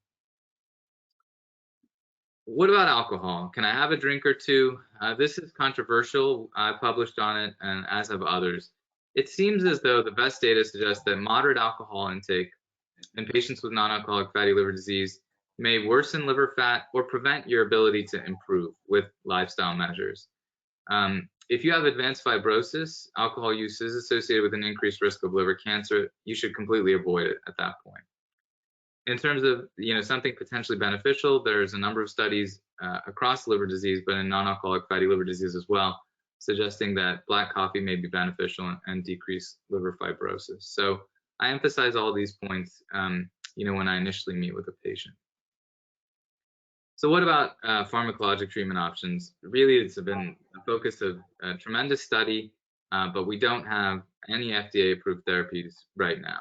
What about alcohol? Can I have a drink or two? This is controversial. I published on it, and as have others. It seems as though the best data suggests that moderate alcohol intake in patients with non-alcoholic fatty liver disease may worsen liver fat or prevent your ability to improve with lifestyle measures. If you have advanced fibrosis, alcohol use is associated with an increased risk of liver cancer. You should completely avoid it at that point. In terms of something potentially beneficial, there's a number of studies across liver disease, but in non-alcoholic fatty liver disease as well, suggesting that black coffee may be beneficial and decrease liver fibrosis. So I emphasize all these points, when I initially meet with a patient. So what about pharmacologic treatment options? Really, it's been the focus of a tremendous study, but we don't have any FDA-approved therapies right now.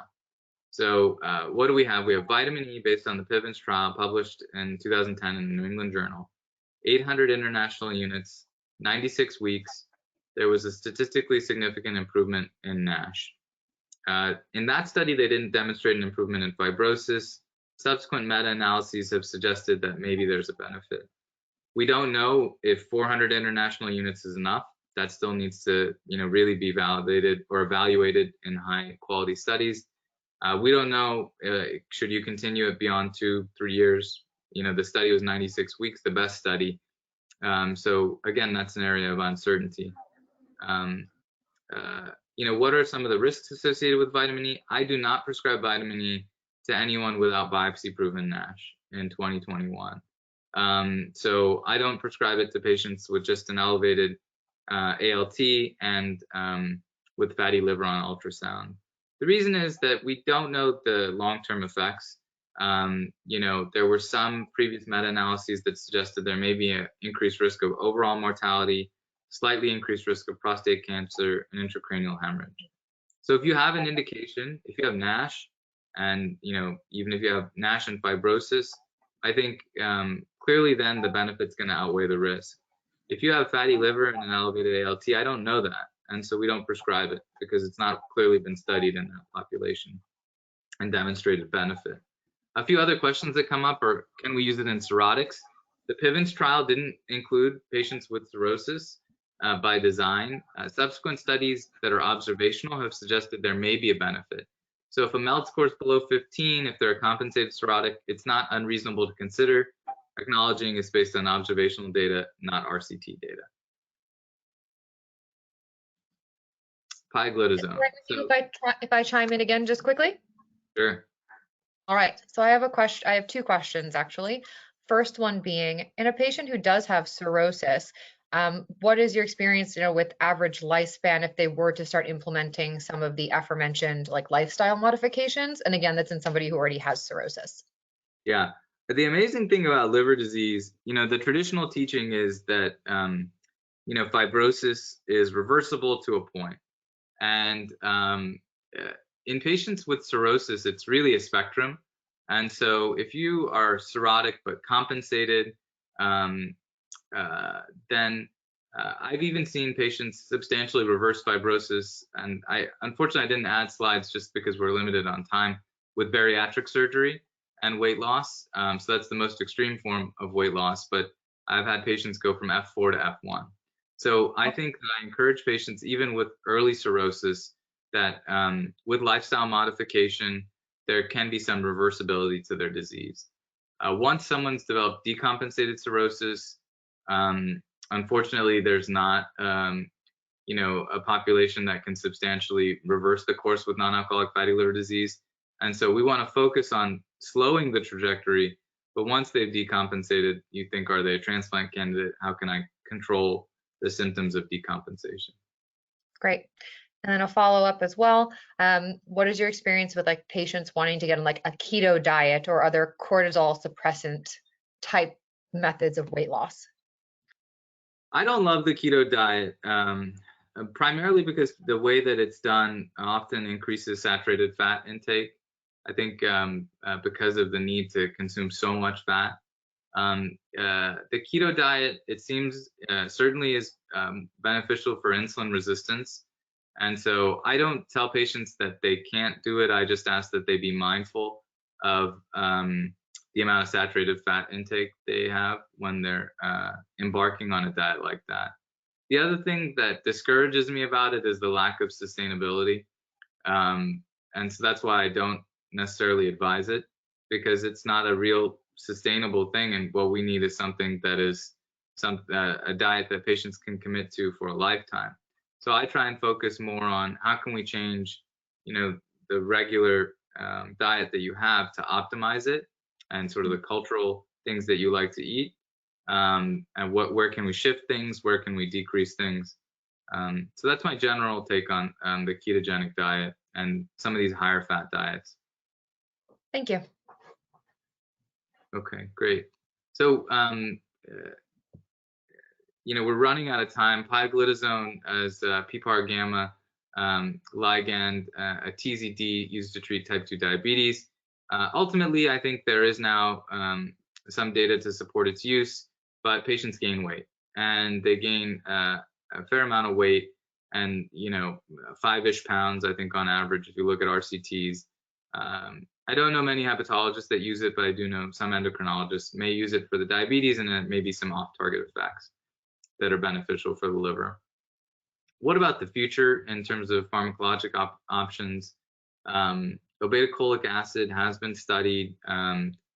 So what do we have? We have vitamin E based on the Pivens trial published in 2010 in the New England Journal. 800 international units, 96 weeks. There was a statistically significant improvement in Nash. In that study, they didn't demonstrate an improvement in fibrosis. Subsequent meta-analyses have suggested that maybe there's a benefit. We don't know if 400 international units is enough. That still needs to, really be validated or evaluated in high-quality studies. We don't know, should you continue it beyond 2-3 years? The study was 96 weeks, the best study. So again, that's an area of uncertainty. What are some of the risks associated with vitamin E? I do not prescribe vitamin E to anyone without biopsy-proven Nash in 2021. So I don't prescribe it to patients with just an elevated ALT and with fatty liver on ultrasound. The reason is that we don't know the long-term effects. There were some previous meta-analyses that suggested there may be an increased risk of overall mortality, slightly increased risk of prostate cancer, and intracranial hemorrhage. So if you have an indication, if you have NASH, and even if you have NASH and fibrosis, I think clearly then the benefit's going to outweigh the risk. If you have fatty liver and an elevated ALT, I don't know that, and so we don't prescribe it because it's not clearly been studied in that population and demonstrated benefit. A few other questions that come up are, can we use it in cirrhotics? The PIVENS trial didn't include patients with cirrhosis by design. Subsequent studies that are observational have suggested there may be a benefit. So if a MELD score is below 15, if they're a compensated cirrhotic, it's not unreasonable to consider. Acknowledging it's based on observational data, not RCT data. Pioglitazone. So, if I chime in again just quickly? Sure. All right, so I have two questions actually. First one being, in a patient who does have cirrhosis, what is your experience, with average lifespan if they were to start implementing some of the aforementioned like lifestyle modifications? And again, that's in somebody who already has cirrhosis. Yeah, the amazing thing about liver disease, the traditional teaching is that, fibrosis is reversible to a point. And in patients with cirrhosis, it's really a spectrum. And so if you are cirrhotic but compensated, then I've even seen patients substantially reverse fibrosis. And unfortunately, I didn't add slides just because we're limited on time, with bariatric surgery and weight loss. So that's the most extreme form of weight loss. But I've had patients go from F4 to F1. So I think that I encourage patients, even with early cirrhosis, that with lifestyle modification, there can be some reversibility to their disease. Once someone's developed decompensated cirrhosis, unfortunately, there's not, a population that can substantially reverse the course with non-alcoholic fatty liver disease. And so we want to focus on slowing the trajectory. But once they've decompensated, you think, are they a transplant candidate? How can I control the symptoms of decompensation? Great. And then a follow-up as well. What is your experience with like patients wanting to get on like a keto diet or other cortisol suppressant type methods of weight loss? I don't love the keto diet, primarily because the way that it's done often increases saturated fat intake. I think because of the need to consume so much fat. The keto diet, it seems, certainly is beneficial for insulin resistance. And so I don't tell patients that they can't do it. I just ask that they be mindful of the amount of saturated fat intake they have when they're embarking on a diet like that. The other thing that discourages me about it is the lack of sustainability. And so that's why I don't necessarily advise it, because it's not a real sustainable thing. And what we need is something that is a diet that patients can commit to for a lifetime. So I try and focus more on how can we change, the regular diet that you have to optimize it, and sort of the cultural things that you like to eat, and where can we shift things, where can we decrease things. So that's my general take on the ketogenic diet and some of these higher fat diets. Thank you. Okay, great. So, we're running out of time. Pioglitazone as PPAR gamma ligand, a TZD used to treat type 2 diabetes. Ultimately, I think there is now some data to support its use, but patients gain weight, and they gain a fair amount of weight, and 5-ish pounds, I think, on average, if you look at RCTs. I don't know many hepatologists that use it, but I do know some endocrinologists may use it for the diabetes, and then maybe some off-target effects that are beneficial for the liver. What about the future in terms of pharmacologic options? Obeticholic acid has been studied.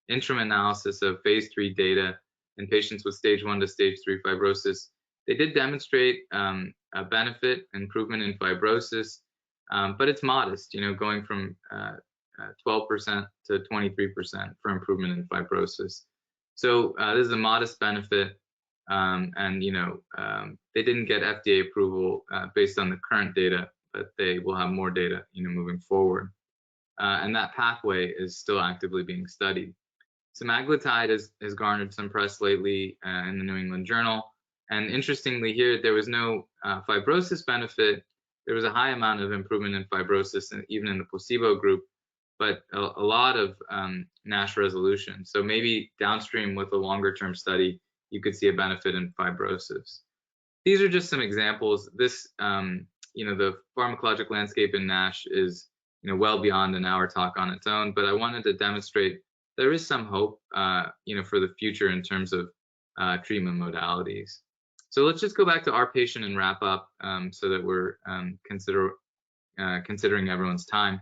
Interim analysis of phase 3 data in patients with stage 1 to stage 3 fibrosis. They did demonstrate a benefit, improvement in fibrosis, but it's modest, going from 12% to 23% for improvement in fibrosis. So this is a modest benefit. And they didn't get FDA approval based on the current data, but they will have more data moving forward. And that pathway is still actively being studied. Semaglutide has garnered some press lately in the New England Journal. And interestingly here, there was no fibrosis benefit. There was a high amount of improvement in fibrosis, and even in the placebo group, but a lot of Nash resolution. So maybe downstream with a longer term study, you could see a benefit in fibrosis. These are just some examples. This, the pharmacologic landscape in Nash is, well beyond an hour talk on its own, but I wanted to demonstrate there is some hope, for the future in terms of treatment modalities. So let's just go back to our patient and wrap up so that we're considering everyone's time.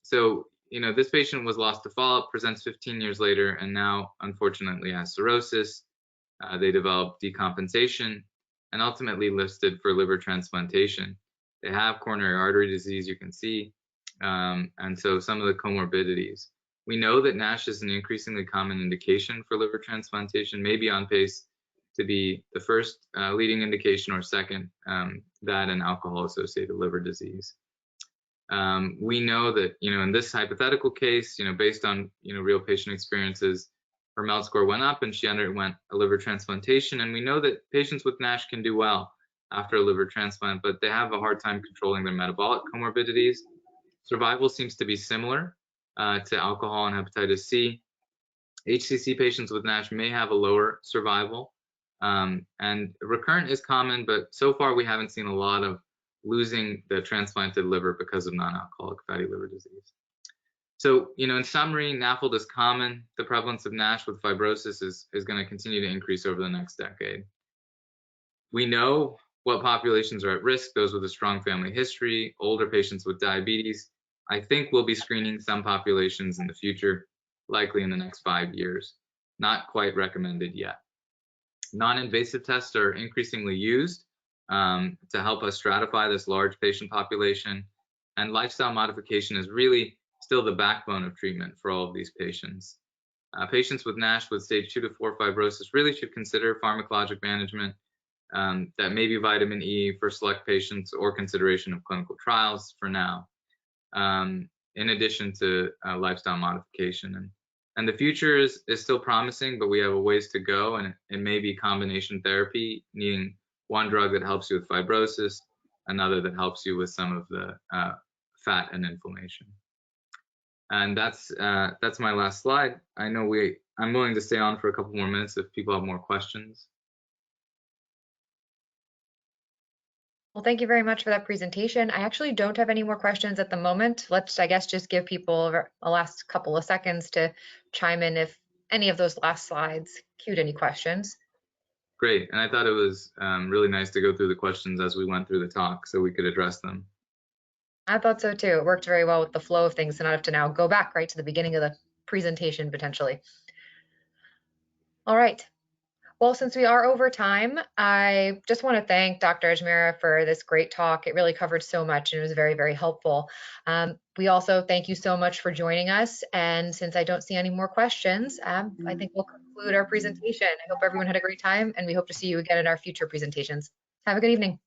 So, this patient was lost to follow-up, presents 15 years later, and now unfortunately has cirrhosis. They developed decompensation and ultimately listed for liver transplantation. They have coronary artery disease, you can see, and so some of the comorbidities. We know that Nash is an increasingly common indication for liver transplantation, maybe on pace to be the first leading indication or second, that and alcohol-associated liver disease. We know that, in this hypothetical case, based on, real patient experiences, her MELD score went up and she underwent a liver transplantation. And we know that patients with Nash can do well after a liver transplant, but they have a hard time controlling their metabolic comorbidities. Survival seems to be similar to alcohol and hepatitis C. HCC patients with Nash may have a lower survival, and recurrent is common, but so far we haven't seen a lot of losing the transplanted liver because of non-alcoholic fatty liver disease. So, in summary, NAFLD is common. The prevalence of Nash with fibrosis is going to continue to increase over the next decade. We know what populations are at risk, those with a strong family history, older patients with diabetes. I think we'll be screening some populations in the future, likely in the next 5 years. Not quite recommended yet. Non-invasive tests are increasingly used to help us stratify this large patient population, and lifestyle modification is really still the backbone of treatment for all of these patients. Patients with Nash with stage 2 to 4 fibrosis really should consider pharmacologic management, that may be vitamin E for select patients, or consideration of clinical trials for now, in addition to lifestyle modification. And the future is still promising, but we have a ways to go, and it may be combination therapy, needing one drug that helps you with fibrosis, another that helps you with some of the fat and inflammation. And that's my last slide. I know I'm willing to stay on for a couple more minutes if people have more questions. Well, thank you very much for that presentation. I actually don't have any more questions at the moment. Let's, I guess, just give people a last couple of seconds to chime in if any of those last slides cued any questions. Great, and I thought it was really nice to go through the questions as we went through the talk so we could address them. I thought so too. It worked very well with the flow of things, and I have to now go back right to the beginning of the presentation potentially. All right. Well, since we are over time, I just want to thank Dr. Ajmera for this great talk. It really covered so much and it was very, very helpful. We also thank you so much for joining us. And since I don't see any more questions, I think we'll conclude our presentation. I hope everyone had a great time, and we hope to see you again in our future presentations. Have a good evening.